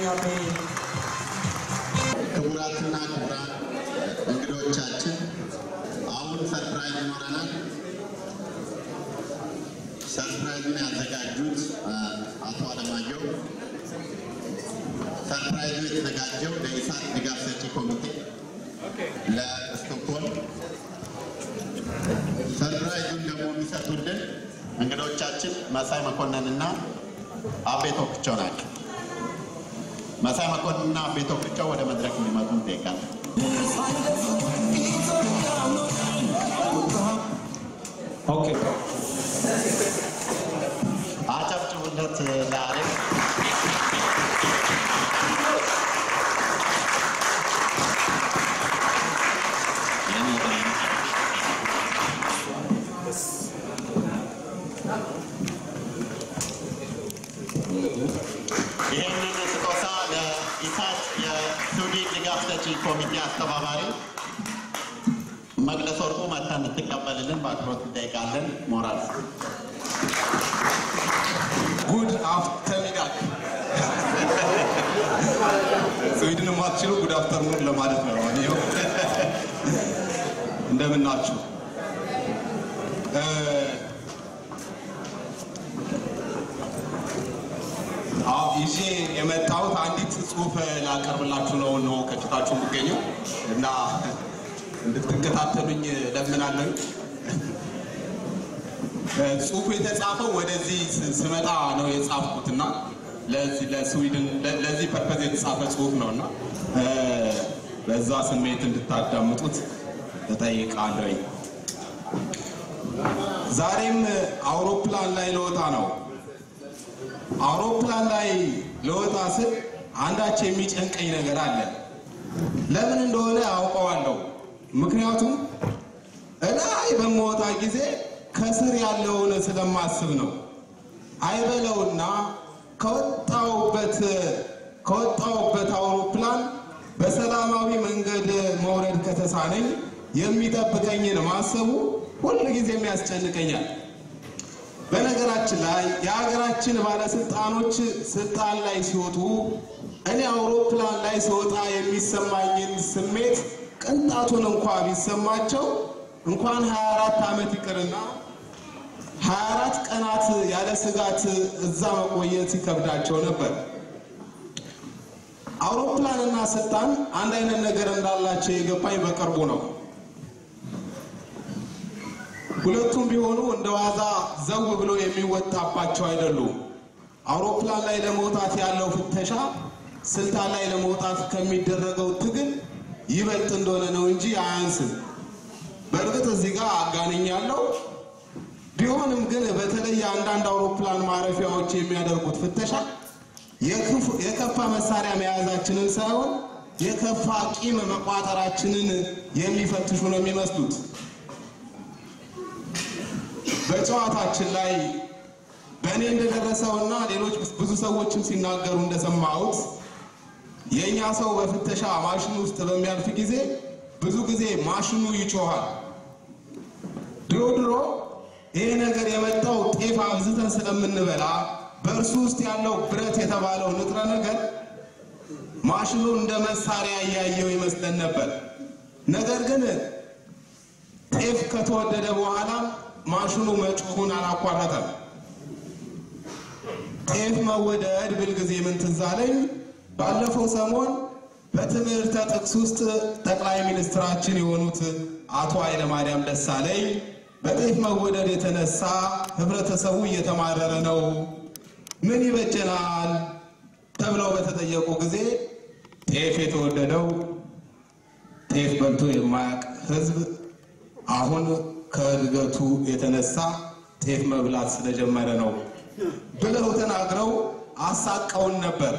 ክቡራትና ክቡራን እንግዶቻችን አሁን ሰርፕራይዝ ይኖረናል። ሰርፕራይዙን ያዘጋጁት አቶ አለማየሁ ሰርፕራይዙ የተዘጋጀው ለኢሳት ድጋፍ ሰጪ ኮሚቴ ለስቶክሆልም ሰርፕራይዙን ደግሞ የሚሰጡልን እንግዶቻችን መሳይ መኮንንና አቤ ቶክቻው ናቸው። መሳይ መኮንንና አቤ ቶክቻው ወደ መድረክ እንዲመጡ እንጠይቃለን። ኦኬ አጨብጭቡለት ለአሌክስ። ይህንን ስጦታ ለኢሳት የስዊድን ድጋፍ ሰጪ ኮሚቴ አስተባባሪ መቅደስ ወርቁ መጥታ እንድትቀበልልን በአክብሮት እንጠይቃለን። ሞራል ጉድ አፍተርኑን ስዊድን ማትችሉ ጉድ አፍተርኑን ለማለት ነው። አኒዮ እንደምናችሁ ይዤ የመጣሁት አንዲት ጽሑፍ ላቀርብላችሁ ነው ከፊታችሁ የምገኘው እና እንድትከታተሉኝ ለምናለሁ። ጽሑፉ የተጻፈው ወደዚህ ስመጣ ነው የጻፍኩትና ለስዊድን ለዚህ ፐርፐዝ የተጻፈ ጽሑፍ ነውና በዛ ስሜት እንድታዳምጡት ተጠይቃለሁ። ዛሬም አውሮፕላን ላይ ልወጣ ነው። አውሮፕላን ላይ ልወጣ ስል አንዳች የሚጨንቀኝ ነገር አለ። ለምን እንደሆነ አውቀዋለሁ። ምክንያቱም እላይ በመወጣ ጊዜ ከስር ያለውን ስለማስብ ነው። አይበለውና ከወጣውበት አውሮፕላን በሰላማዊ መንገድ መውረድ ከተሳነኝ የሚጠብቀኝን ማሰቡ ሁሉ ጊዜ የሚያስጨንቀኛል። በነገራችን ላይ የሀገራችን ባለስልጣኖች ስልጣን ላይ ሲወጡ እኔ አውሮፕላን ላይ ስወጣ የሚሰማኝን ስሜት ቅንጣቱን እንኳን ቢሰማቸው እንኳን 24 ዓመት ይቅርና 24 ቀናት ያለ ስጋት እዛ መቆየት ይከብዳቸው ነበር። አውሮፕላንና ስልጣን አንድ አይነት ነገር እንዳላቸው የገባኝ በቅርቡ ነው። ሁለቱም ቢሆኑ እንደዋዛ ዘው ብሎ የሚወጣባቸው አይደሉም። አውሮፕላን ላይ ለመውጣት ያለው ፍተሻ ስልጣን ላይ ለመውጣት ከሚደረገው ትግል ይበልጥ እንደሆነ ነው እንጂ አያንስም። በእርግጥ እዚህ ጋር አጋነኛለሁ። ቢሆንም ግን በተለይ አንዳንድ አውሮፕላን ማረፊያዎች የሚያደርጉት ፍተሻ የከፋ መሳሪያ መያዛችንን ሳይሆን የከፋ ቂም መቋጠራችንን የሚፈትሹ ነው የሚመስሉት። በጨዋታችን ላይ በእኔ እንደደረሰውና ሌሎች ብዙ ሰዎችም ሲናገሩ እንደሰማሁት የኛ ሰው በፍተሻ ማሽኑ ውስጥ በሚያልፍ ጊዜ ብዙ ጊዜ ማሽኑ ይጮሃል። ድሮ ይሄ ነገር የመጣው ጤፍ አብዝተን ስለምንበላ በእርሱ ውስጥ ያለው ብረት የተባለው ንጥረ ነገር ማሽኑ እንደ መሳሪያ እያየው ይመስለን ነበር። ነገር ግን ጤፍ ከተወደደ በኋላ ማሽኑ መጮሁን አላቋረጠም። ጤፍ መወደድ ብልጊዜ ምን ትዝ አለኝ? ባለፈው ሰሞን በትምህርት ጥቅስ ውስጥ ጠቅላይ ሚኒስትራችን የሆኑት አቶ ኃይለማርያም ደሳለኝ በጤፍ መወደድ የተነሳ ህብረተሰቡ እየተማረረ ነው፣ ምን ይበጀናል ተብለው በተጠየቁ ጊዜ ጤፍ የተወደደው ጤፍ በልቶ የማያውቅ ህዝብ አሁን ከእድገቱ የተነሳ ጤፍ መብላት ስለጀመረ ነው ብለው ተናግረው አሳቀውን ነበር።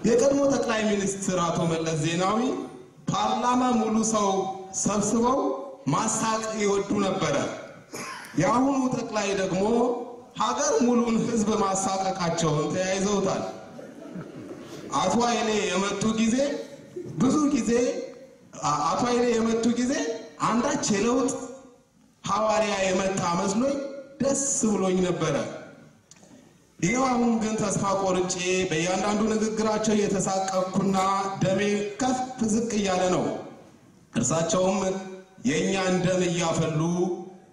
የቀድሞ ጠቅላይ ሚኒስትር አቶ መለስ ዜናዊ ፓርላማ ሙሉ ሰው ሰብስበው ማሳቅ ይወዱ ነበር። የአሁኑ ጠቅላይ ደግሞ ሀገር ሙሉን ህዝብ ማሳቀቃቸውን ተያይዘውታል። አቶ ኃይሌ የመጡ ጊዜ አንዳች የለውጥ ሐዋርያ የመጣ መስሎኝ ደስ ብሎኝ ነበር። ይኸው አሁን ግን ተስፋ ቆርጬ በእያንዳንዱ ንግግራቸው እየተሳቀቅኩና ደሜ ከፍ ዝቅ እያለ ነው። እርሳቸውም የእኛን ደም እያፈሉ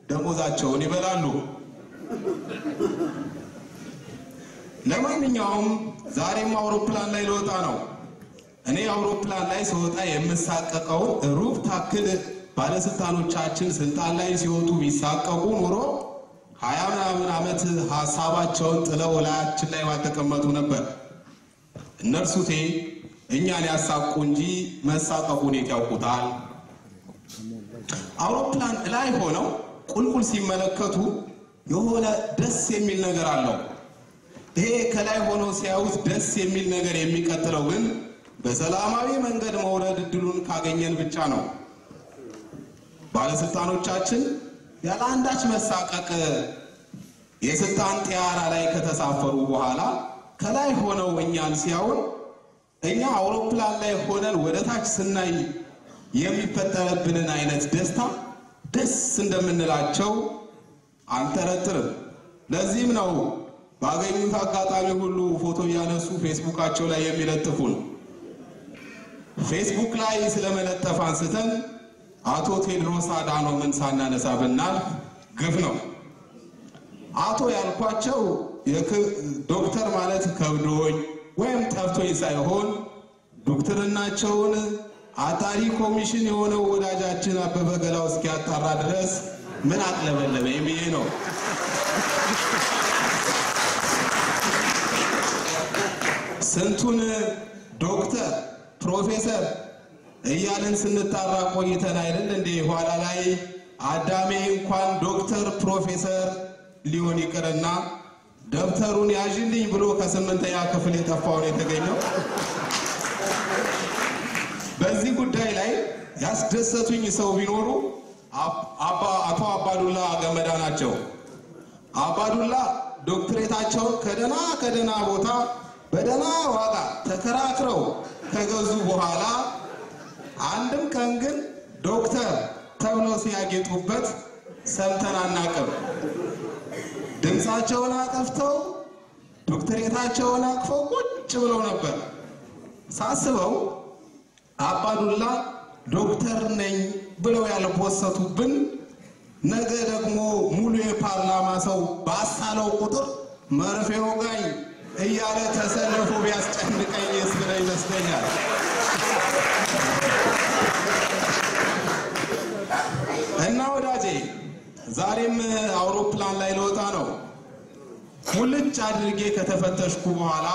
ደሞዛቸውን ይበላሉ። ለማንኛውም ዛሬም አውሮፕላን ላይ ልወጣ ነው። እኔ አውሮፕላን ላይ ስወጣ የምሳቀቀው ሩብ ታክል ባለስልጣኖቻችን ስልጣን ላይ ሲወጡ ቢሳቀቁ ኖሮ 20 ምናምን ዓመት ሐሳባቸውን ጥለው ላያችን ላይ ባልተቀመጡ ነበር። እነርሱቴ እኛን ያሳቁ እንጂ መሳቀቁን ያውቁታል። አውሮፕላን ላይ ሆነው ቁልቁል ሲመለከቱ የሆነ ደስ የሚል ነገር አለው። ይሄ ከላይ ሆነው ሲያዩት ደስ የሚል ነገር የሚቀጥለው ግን በሰላማዊ መንገድ መውረድ እድሉን ካገኘን ብቻ ነው። ባለስልጣኖቻችን ያለ አንዳች መሳቀቅ የስልጣን ጢያራ ላይ ከተሳፈሩ በኋላ ከላይ ሆነው እኛን ሲያዩን እኛ አውሮፕላን ላይ ሆነን ወደ ታች ስናይ የሚፈጠርብንን አይነት ደስታ ደስ እንደምንላቸው አንጠረጥርም። ለዚህም ነው ባገኙት አጋጣሚ ሁሉ ፎቶ ያነሱ ፌስቡካቸው ላይ የሚለጥፉን። ፌስቡክ ላይ ስለመለጠፍ አንስተን አቶ ቴድሮስ አዳኖምን ሳናነሳ ብናልፍ ግፍ ነው። አቶ ያልኳቸው ዶክተር ማለት ከብዶኝ ወይም ጠፍቶኝ ሳይሆን ዶክተርናቸውን አጣሪ ኮሚሽን የሆነው ወዳጃችን አበበ ገላው እስኪያጣራ ድረስ ምን አቅለበለበኝ ብዬ ነው። ስንቱን ዶክተር ፕሮፌሰር እያልን ስንጣራ ቆይተን አይደል እንዴ ኋላ ላይ አዳሜ እንኳን ዶክተር ፕሮፌሰር ሊሆን ይቀርና ደብተሩን ያዥልኝ ብሎ ከ8ኛ ክፍል የጠፋው ነው የተገኘው። በዚህ ጉዳይ ላይ ያስደሰቱኝ ሰው ቢኖሩ አቶ አባዱላ ገመዳ ናቸው። አባዱላ ዶክትሬታቸውን ከደና ቦታ በደና ዋጋ ተከራክረው ከገዙ በኋላ አንድም ቀን ግን ዶክተር ተብሎ ሲያጌጡበት ሰምተን አናውቅም። ድምፃቸውን አጠፍተው ዶክትሬታቸውን አቅፈው ቁጭ ብለው ነበር። ሳስበው አባዱላ ዶክተር ነኝ ብለው ያልፖሰቱብን ነገ ደግሞ ሙሉ የፓርላማ ሰው ባሳለው ቁጥር መርፌው ጋኝ እያለ ተሰልፎ ቢያስጨንቀኝ ይመስለኛል። እና ወዳጄ ዛሬም አውሮፕላን ላይ ልወጣ ነው። ሙልጭ አድርጌ ከተፈተሽኩ በኋላ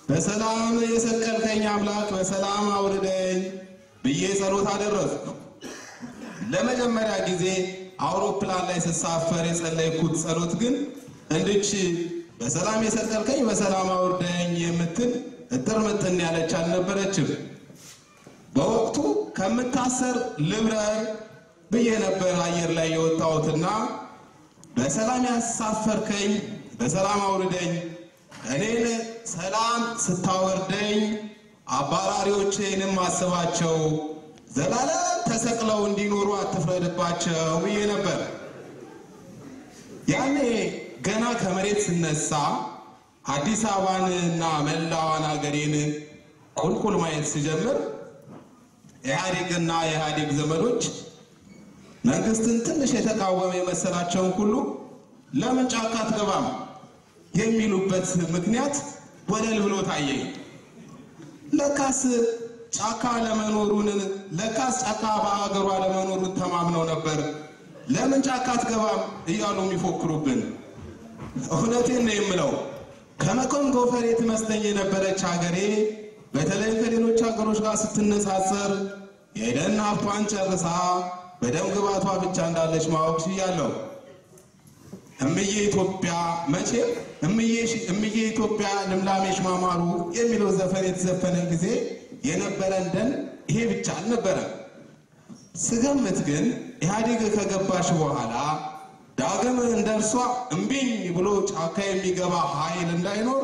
በሰላም የሰቀልከኝ አምላክ በሰላም አውርደኝ ብዬ ጸሎት አደረስኩ። ለመጀመሪያ ጊዜ አውሮፕላን ላይ ስሳፈር የጸለይኩት ጸሎት ግን እንድች በሰላም የሰቀልከኝ በሰላም አውርደኝ የምትል እጥር ምጥን ያለች አልነበረችም። በወቅቱ ከምታሰር ልብረር ብዬ ነበር አየር ላይ የወጣሁትና በሰላም ያሳፈርከኝ በሰላም አውርደኝ፣ እኔን ሰላም ስታወርደኝ አባራሪዎቼንም አስባቸው፣ ዘላለም ተሰቅለው እንዲኖሩ አትፍረድባቸው ብዬ ነበር። ያኔ ገና ከመሬት ስነሳ አዲስ አበባንና መላዋን ሀገሬን ቁልቁል ማየት ሲጀምር ኢህአዴግና የኢህአዴግ ዘመዶች መንግስትን ትንሽ የተቃወመ የመሰላቸውን ሁሉ ለምን ጫካ አትገባም የሚሉበት ምክንያት ወለል ብሎ ታየኝ። ለካስ ጫካ በአገሯ ለመኖሩን ተማምነው ነበር ለምን ጫካ አትገባም እያሉ የሚፎክሩብን። እውነቴን ነው የምለው፣ ከመኮን ጎፈሬ ትመስለኝ የነበረች ሀገሬ በተለይ ከሌሎች ሀገሮች ጋር ስትነጻጸር የደን ሀብቷን ጨርሳ በደም ግባቷ ብቻ እንዳለች ማወቅ ችያለሁ። እምዬ ኢትዮጵያ መቼም እምዬ ኢትዮጵያ ልምላሜሽ ማማሩ የሚለው ዘፈን የተዘፈነ ጊዜ የነበረን ደን ይሄ ብቻ አልነበረም። ስገምት ግን ኢህአዴግ ከገባሽ በኋላ ዳግም እንደርሷ እምቢኝ ብሎ ጫካ የሚገባ ኃይል እንዳይኖር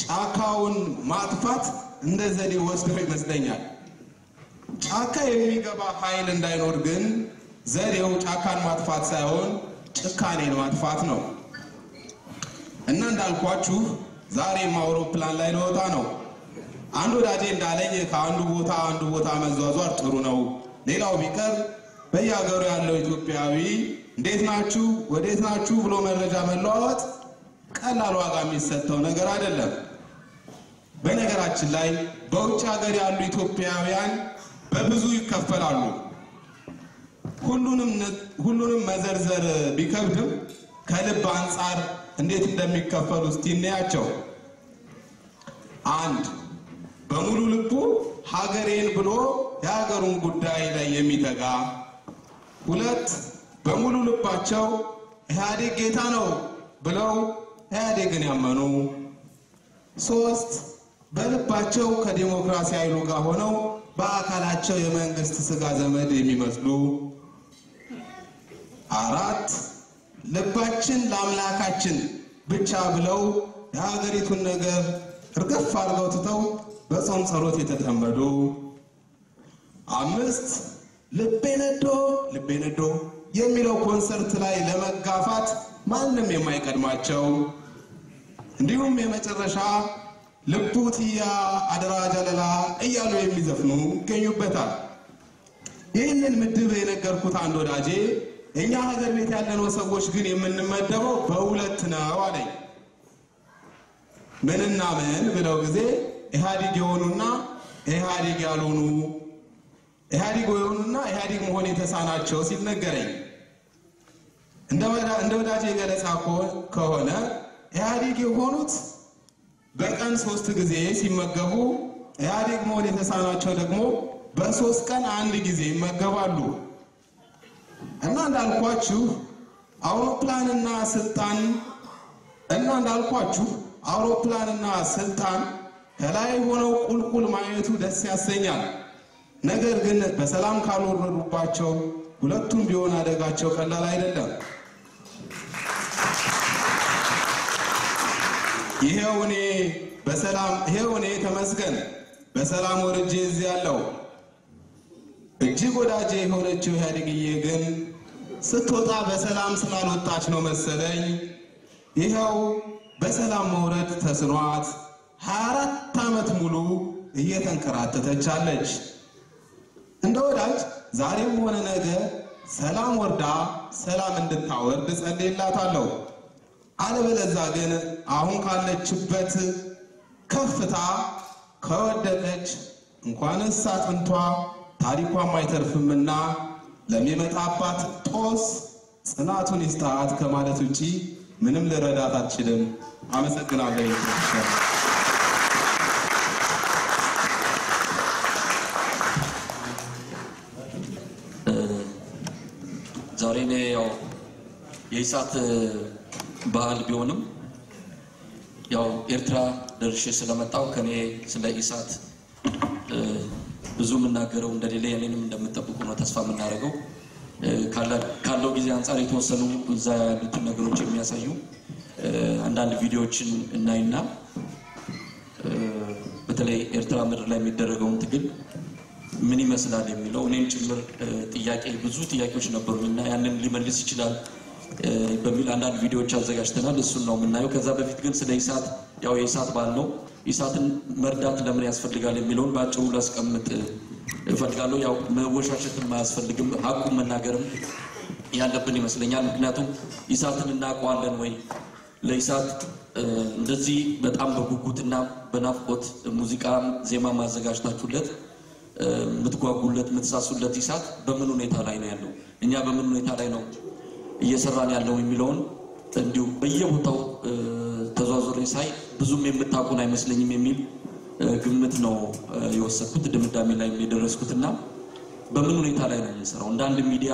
ጫካውን ማጥፋት እንደ ዘዴ ወስዶ ይመስለኛል። ጫካ የሚገባ ኃይል እንዳይኖር ግን ዘዴው ጫካን ማጥፋት ሳይሆን ጭካኔን ማጥፋት ነው። እና እንዳልኳችሁ ዛሬም አውሮፕላን ላይ ልወጣ ነው። አንድ ወዳጄ እንዳለኝ ከአንዱ ቦታ መዟዟር ጥሩ ነው፣ ሌላው ቢቀር በየሀገሩ ያለው ኢትዮጵያዊ እንዴት ናችሁ ወዴት ናችሁ ብሎ መረጃ መለዋወጥ ቀላል ዋጋ የሚሰጠው ነገር አይደለም። በነገራችን ላይ በውጭ ሀገር ያሉ ኢትዮጵያውያን በብዙ ይከፈላሉ። ሁሉንም መዘርዘር ቢከብድም ከልብ አንፃር እንዴት እንደሚከፈሉ እስቲ እናያቸው። 1 በሙሉ ልቡ ሀገሬን ብሎ የሀገሩን ጉዳይ ላይ የሚተጋ 2 በሙሉ ልባቸው ኢህአዴግ ጌታ ነው ብለው ኢህአዴግን ያመኑ 3 በልባቸው ከዲሞክራሲ ኃይሉ ጋር ሆነው በአካላቸው የመንግስት ስጋ ዘመድ የሚመስሉ 4 ልባችን ለአምላካችን ብቻ ብለው የሀገሪቱን ነገር እርግፍ አድርገው ትተው በጾም ጸሎት የተጠመዱ 5 ልቤ ነዶ የሚለው ኮንሰርት ላይ ለመጋፋት ማንም የማይቀድማቸው እንዲሁም የመጨረሻ ልቡትያ አደራ ጀለላ እያሉ የሚዘፍኑ ይገኙበታል። ይህንን ምድብ የነገርኩት አንድ ወዳጄ እኛ ሀገር ቤት ያለነው ሰዎች ግን የምንመደበው በሁለት ነው አለኝ። ምንና ምን ብለው ጊዜ ኢህአዴግ የሆኑና ኢህአዴግ ያልሆኑ፣ ኢህአዴግ የሆኑና ኢህአዴግ መሆን የተሳናቸው ሲል ነገረኝ። እንደ ወዳጄ ገለጻ ከሆነ ኢህአዴግ የሆኑት በቀን 3 ጊዜ ሲመገቡ፣ ኢህአዴግ መሆን የተሳናቸው ደግሞ በ3 ቀን 1 ጊዜ ይመገባሉ። እና እንዳልኳችሁ አውሮፕላንና ስልጣን ከላይ ሆነው ቁልቁል ማየቱ ደስ ያሰኛል። ነገር ግን በሰላም ካልወረዱባቸው ሁለቱም ቢሆን አደጋቸው ቀላል አይደለም። ይሄው እኔ ተመስገን በሰላም ወርጄ እዚህ ያለው እጅግ ወዳጄ የሆነችው ኢህአዴግዬ ግን ስትወጣ በሰላም ስላልወጣች ነው መሰለኝ ይሄው በሰላም መውረድ ተስኗት 24 ዓመት ሙሉ እየተንከራተተች አለች። እንደ ወዳጅ ዛሬም ሆነ ነገ ሰላም ወርዳ ሰላም እንድታወርድ ጸልይላታለሁ። አለበለዚያ ግን አሁን ካለችበት ከፍታ ከወደቀች እንኳንስ አጥንቷ ታሪኳም አይተርፍምና ለሚመጣባት ጦስ ጽናቱን ይስጣት ከማለት ውጪ ምንም ልረዳት አልችልም። አመሰግናለሁ። ዛሬ ነው ያው የኢሳት ባህል ቢሆንም ያው ኤርትራ ደርሼ ስለመጣው ከኔ ስለ ኢሳት ብዙ መናገረው እንደሌለ የኔንም እንደምትጠብቁ ነው ተስፋ የምናደርገው። ካለው ጊዜ አንፃር የተወሰኑ እዛ ያሉት ነገሮች የሚያሳዩ አንዳንድ ቪዲዮዎችን እናይና በተለይ ኤርትራ ምድር ላይ የሚደረገውን ትግል ምን ይመስላል የሚለው እኔም ጭምር ብዙ ጥያቄዎች ነበሩኝና ያንን ሊመልስ ይችላል በሚል አንዳንድ ቪዲዮዎች አዘጋጅተናል። እሱን ነው የምናየው። ከዛ በፊት ግን ስለ ኢሳት ያው የኢሳት ባህል ነው ኢሳትን መርዳት ለምን ያስፈልጋል የሚለውን ባጭሩ ላስቀምጥ እፈልጋለሁ። ያው መወሻሸትም አያስፈልግም፣ ሀቁን መናገርም ያለብን ይመስለኛል። ምክንያቱም ኢሳትን እናውቀዋለን ወይ? ለኢሳት እንደዚህ በጣም በጉጉትና በናፍቆት ሙዚቃ ዜማ ማዘጋጅታችሁለት የምትጓጉለት የምትሳሱለት ኢሳት በምን ሁኔታ ላይ ነው ያለው? እኛ በምን ሁኔታ ላይ ነው እየሰራን ያለው የሚለውን እንዲሁ በየቦታው ተዟዙሬ ሳይ ብዙም የምታውቁን አይመስለኝም የሚል ግምት ነው የወሰድኩት፣ ድምዳሜ ላይ የደረስኩትና በምን ሁኔታ ላይ ነው የምንሰራው? እንደ አንድ ሚዲያ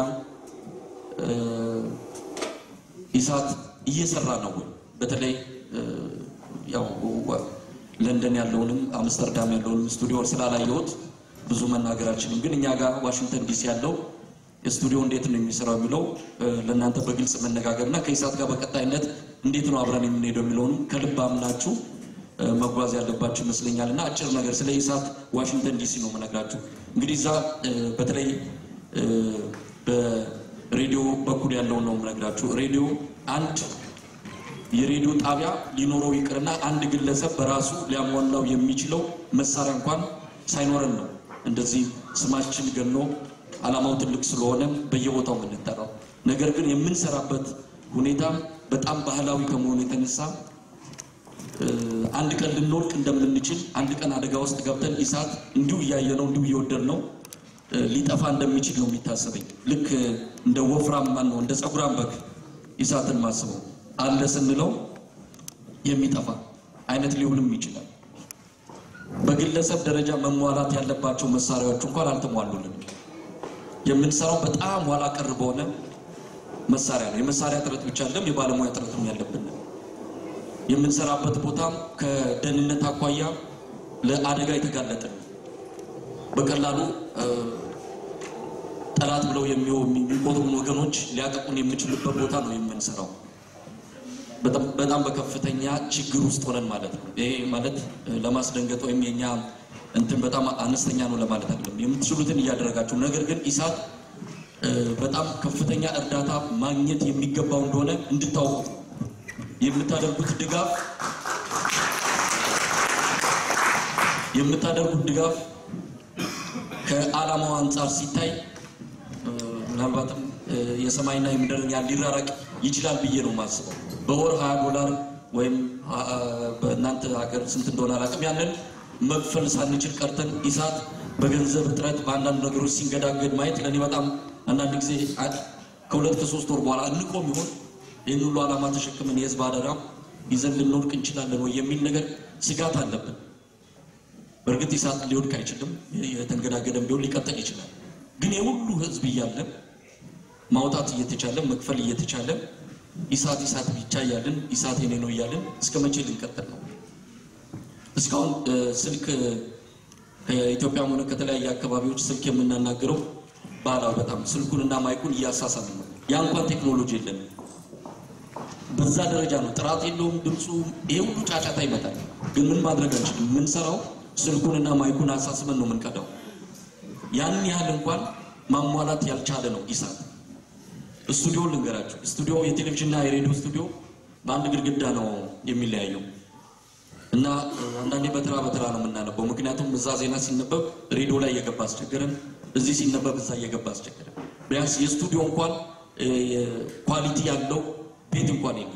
ኢሳት እየሰራ ነው ወይ? በተለይ ያው ለንደን ያለውንም አምስተርዳም ያለውንም ስቱዲዮ ስላላየሁት ብዙ መናገራችንም፣ ግን እኛ ጋር ዋሽንግተን ዲሲ ያለው ስቱዲዮ እንዴት ነው የሚሰራው የሚለው ለእናንተ በግልጽ መነጋገርና ከኢሳት ጋር በቀጣይነት እንዴት ነው አብረን የምንሄደው የሚለውን ከልብ አምናችሁ መጓዝ ያለባችሁ ይመስለኛልና አጭር ነገር ስለ ኢሳት ዋሽንግተን ዲሲ ነው መነግራችሁ። እንግዲህ እዛ በተለይ በሬዲዮ በኩል ያለው ነው መነግራችሁ። ሬዲዮ አንድ የሬዲዮ ጣቢያ ሊኖረው ይቅርና አንድ ግለሰብ በራሱ ሊያሟላው የሚችለው መሳሪያ እንኳን ሳይኖረን ነው እንደዚህ ስማችን ገኖ አላማው ትልቅ ስለሆነ በየቦታው የምንጠራው ነገር ግን የምንሰራበት ሁኔታ በጣም ባህላዊ ከመሆኑ የተነሳ አንድ ቀን ልንወርቅ እንደምንችል አንድ ቀን አደጋ ውስጥ ገብተን ኢሳት እንዲሁ ያየነው እንዲሁ ይወደድነው ሊጠፋ እንደሚችል ነው የሚታሰበኝ ልክ እንደ ወፍራም ማን ነው እንደ ጸጉራም በግ ኢሳትን ማስበው አለ ስንለው የሚጠፋ አይነት ሊሆንም ይችላል በግለሰብ ደረጃ መሟላት ያለባቸው መሳሪያዎች እንኳን አልተሟሉልንም የምንሰራው በጣም ዋላ ቀር በሆነ መሳሪያ ነው የመሳሪያ ጥረት ብቻ አይደለም የባለሙያ ጥረትም ያለብን የምንሰራበት ቦታ ከደህንነት አኳያ ለአደጋ የተጋለጠ ነው በቀላሉ ጠላት ብለው የሚቆጥሩ ወገኖች ሊያጠቁን የሚችሉበት ቦታ ነው የምንሰራው በጣም በከፍተኛ ችግር ውስጥ ሆነን ማለት ነው ይሄ ማለት ለማስደንገጥ ወይም የኛ እንትን በጣም አነስተኛ ነው ለማለት አይደለም የምትችሉትን ያደረጋችሁ ነገር ግን ኢሳት በጣም ከፍተኛ እርዳታ ማግኘት የሚገባው እንደሆነ እንድታውቁ የምታደርጉት ድጋፍ ከዓላማው አንፃር ሲታይ ምናልባትም የሰማይና የምድር ሊራራቅ ይችላል ብዬ ነው ማስበው በወር $20 ወይም በእናንተ ሀገር ስንት እንደሆነ አላውቅም ያንን መክፈል ሳንችል ቀርተን ኢሳት በገንዘብ እጥረት በአንዳንድ ነገሮች ሲንገዳገድ ማየት ለኔ በጣም አንዳንድ ጊዜ ከሁለት ከሶስት ወር በኋላ እንቆም ይሆን ይህን ሁሉ ዓላማ ተሸክመን የህዝብ አደራ ይዘን ልንወድቅ እንችላለን ወይ የሚል ነገር ስጋት አለብን በእርግጥ ኢሳት ሊወድቅ አይችልም የተንገዳገደም ቢሆን ሊቀጥል ይችላል ግን የሁሉ ህዝብ እያለ ማውጣት እየተቻለ መክፈል እየተቻለ ኢሳት ብቻ ያለን ኢሳት የኔ ነው ያለን እስከመቼ ልንቀጥል ነው እስካሁን ስልክ ከኢትዮጵያ ሆነ ከተለያየ አካባቢዎች ስልክ የምናናገረው ባላው በጣም ስልኩንና ማይኩን እያሳሳልን ነው ያ እንኳን ቴክኖሎጂ የለም በዛ ደረጃ ነው ጥራት የለውም ድምጹ ይሄ ሁሉ ጫጫታ ይመጣል ግን ምን ማድረግ አንችልም ምን ሰራው ስልኩንና ማይኩን አሳስበን ነው የምንቀዳው ያን ያህል እንኳን ማሟላት ያልቻለ ነው ኢሳት ስቱዲዮ ልንገራችሁ ስቱዲዮ የቴሌቪዥንና የሬዲዮ ስቱዲዮ በአንድ ግድግዳ ነው የሚለያየው እና አንዳንዴ በተራ ነው የምናነበው ምክንያቱም እዛ ዜና ሲነበብ ሬዲዮ ላይ እየገባ አስቸገረን እዚህ ሲነበብ እዛ እየገባ አስቸገረን ቢያንስ የስቱዲዮ እንኳን ኳሊቲ ያለው ቤት እንኳን የለም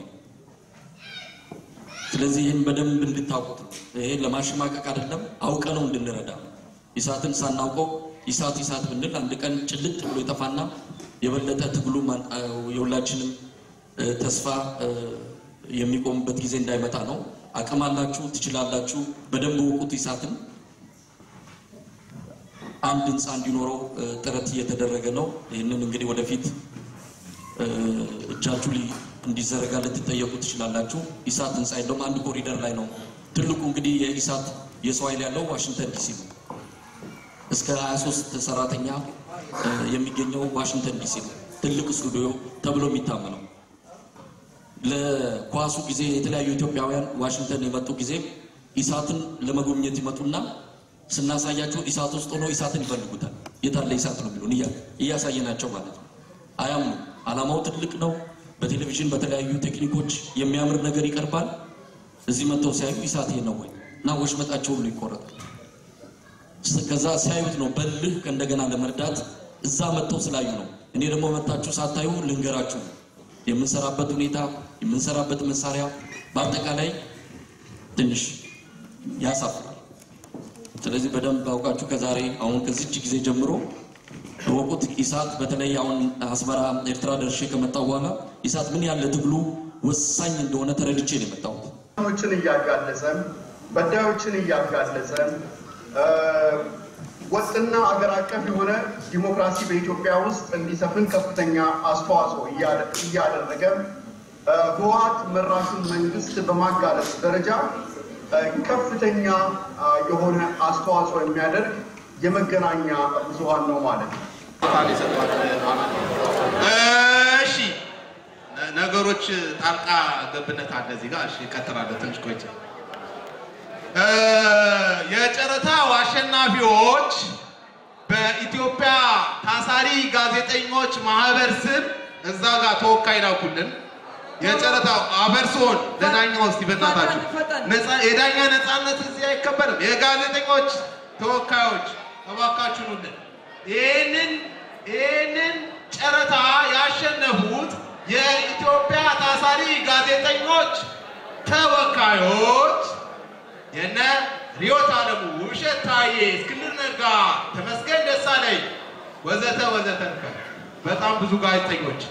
ስለዚህ ይህን በደንብ እንድታውቁት ይሄ ለማሽማቀቅ አይደለም አውቀነው እንድንረዳ ኢሳትን ሳናውቀው ኢሳት ብንል አንድ ቀን ጭልጥ ብሎ ይጠፋና የበለጠ ትግሉ የሁላችንም ተስፋ የሚቆምበት ጊዜ እንዳይመጣ ነው አቅም አላችሁ ትችላላችሁ በደንብ ወቁት ኢሳትን አንድ ህንፃ እንዲኖረው ጥረት እየተደረገ ነው ይህንን እንግዲህ ወደፊት እጃችሁ እንዲዘረጋ ልትጠየቁ ትችላላችሁ ኢሳት ህንፃ እንደውም አንድ ኮሪደር ላይ ነው ትልቁ እንግዲህ የኢሳት የሰው ኃይል ያለው ዋሽንግተን ዲሲ ነው እስከ 23 ሰራተኛ የሚገኘው ዋሽንግተን ዲሲ ነው ትልቅ ስቱዲዮ ተብሎ የሚታመነው ለኳሱ ጊዜ የተለያዩ ኢትዮጵያውያን ዋሽንግተን የመጡ ጊዜ ኢሳትን ለመጎብኘት ይመጡና ስናሳያቸው ኢሳት ውስጥ ሆኖ ኢሳትን ይፈልጉታል የታለ ኢሳት ነው የሚሉን እያሳየናቸው ማለት ነው አያም ዓላማው ትልቅ ነው በቴሌቪዥን በተለያዩ ቴክኒኮች የሚያምር ነገር ይቀርባል እዚህ መተው ሲያዩ ኢሳት ነው ወይ እና ወሽመጣቸው ሁሉ ይቆረጣል ከዛ ሲያዩት ነው በልህ እንደገና ለመርዳት እዛ መተው ስላዩ ነው እኔ ደግሞ መጣችሁ ሳታዩ ልንገራችሁ የምንሰራበት ሁኔታ የምንሰራበት መሳሪያ በአጠቃላይ ትንሽ ያሳፍራል ስለዚህ በደንብ አውቃችሁ ከዛሬ አሁን ከዚህ ጊዜ ጀምሮ ወቁት ኢሳት በተለይ አሁን አስመራ ኤርትራ ደርሼ ከመጣው በኋላ ኢሳት ምን ያለ ትግሉ ወሳኝ እንደሆነ ተረድቼ ነው የመጣው ሞችን እያጋለጸን በዳዮችን እያጋለጸን ወጥና አገር አቀፍ የሆነ ዲሞክራሲ በኢትዮጵያ ውስጥ እንዲሰፍን ከፍተኛ አስተዋጽኦ እያደረገ በህወሓት መራሹን መንግስት በማጋለጥ ደረጃ ከፍተኛ የሆነ አስተዋጽኦ የሚያደርግ የመገናኛ ብዙሃን ነው ማለት ነው እሺ ነገሮች ጣልቃ ገብነት አለ እዚህ ጋር እሺ ከተራለ ትንሽ ቆይቼ የጨረታው አሸናፊዎች በኢትዮጵያ ታሳሪ ጋዜጠኞች ማህበር ስም እዛ ጋር ተወካይ ላኩልን የጨረታው አበርሶን ለዳኛው እስቲ በእናታችሁ የዳኛ ነፃነት እዚህ አይከበርም የጋዜጠኞች ተወካዮች እባካችሁልን ይሄንን ይህንን ጨረታ ያሸነፉት የኢትዮጵያ ታሳሪ ጋዜጠኞች ተወካዮች የነ ሪዮት አለሙ፣ ውብሸት ታዬ፣ እስክንድር ነጋ፣ ተመስገን ደሳለኝ ወዘተ ወዘተ በጣም ብዙ ጋዜጠኞች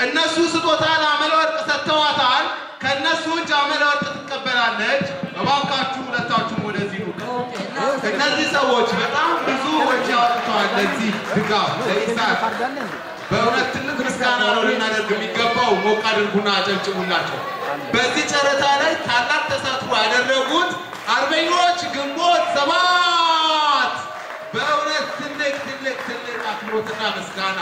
እነሱ ስጦታ ለአመለወርቅ ሰጥተዋታል። ከነሱ እጅ አመለወርቅ ትቀበላለች። እባካችሁ ሁለታችሁም ወደዚህ ነው። እነዚህ ሰዎች በጣም ብዙ ወጪ አውጥተዋል ለዚህ ድጋፍ ለኢሳት። በእውነት ትልቅ ምስጋና ነው ልናደርግ የሚገባው። ሞቅ አድርጉና አጨብጭቡላቸው። በዚህ ጨረታ ላይ ታላቅ ተሳትፎ ያደረጉት አርበኞች ግንቦት ሰባት በእውነት ትልቅ አክብሮትና ምስጋና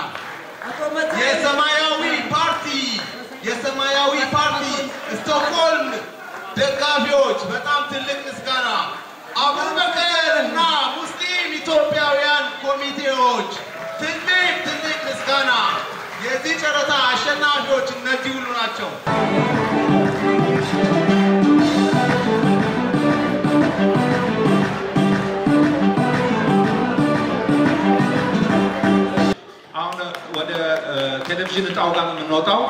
የሰማያዊ ፓርቲ ስቶክሆልም ደጋፊዎች በጣም ትልቅ ምስጋና አቡበከር እና ሙስሊም ኢትዮጵያውያን ኮሚቴዎች ትልቅ ምስጋና የዚህ ጨረታ አሸናፊዎች እነዚህ ሁሉ ናቸው። ቴሌቪዥን እጣው ጋር የምንወጣው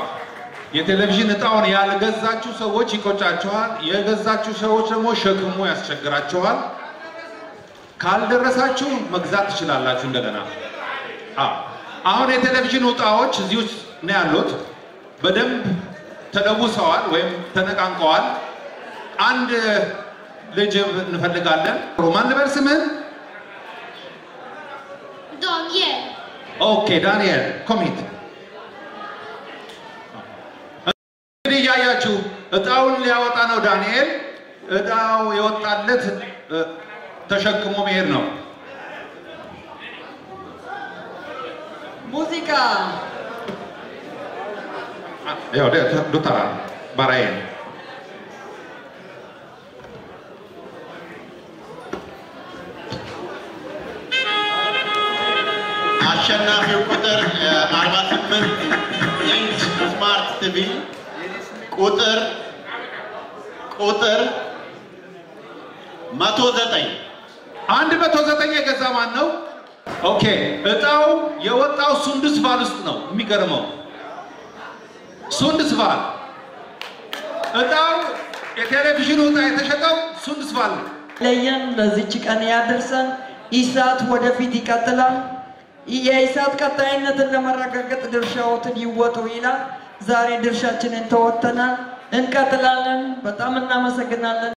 የቴሌቪዥን እጣውን ያልገዛችሁ ሰዎች ይቆጫቸዋል። የገዛችሁ ሰዎች ደግሞ ሸክሙ ያስቸግራቸዋል። ካልደረሳችሁ መግዛት ትችላላችሁ እንደገና። አሁን የቴሌቪዥን እጣዎች እዚህ ውስጥ ነው ያሉት። በደንብ ተለውሰዋል ወይም ተነቃንቀዋል። አንድ ልጅ እንፈልጋለን። ማን ልበል ስምህን? ዳንኤል። ኦኬ ዳንኤል ኮሚት ያያችሁ እጣውን ሊያወጣ ነው ዳንኤል። እጣው የወጣለት ተሸክሞ መሄድ ነው። ሙዚቃ ያው ዶታራ ባራዬ አሸናፊው ቁጥር 48 ኢንች ስማርት ቲቪ ቁጥር 109 የገዛ ማን ነው? ኦኬ እጣው የወጣው ሱንድስቫል ውስጥ ነው። የሚገርመው ሱንድስቫል እጣው የቴሌቪዥኑ እጣ የተሸጠው ሱንድስቫል ነው። ለየን ለዚች ቀን ያደርሰን። ኢሳት ወደፊት ይቀጥላል። የኢሳት ቀጣይነትን ለማረጋገጥ ድርሻዎትን ይወጡ ይላል። ዛሬ ድርሻችንን ተወጥተናል። እንቀጥላለን። በጣም እናመሰግናለን።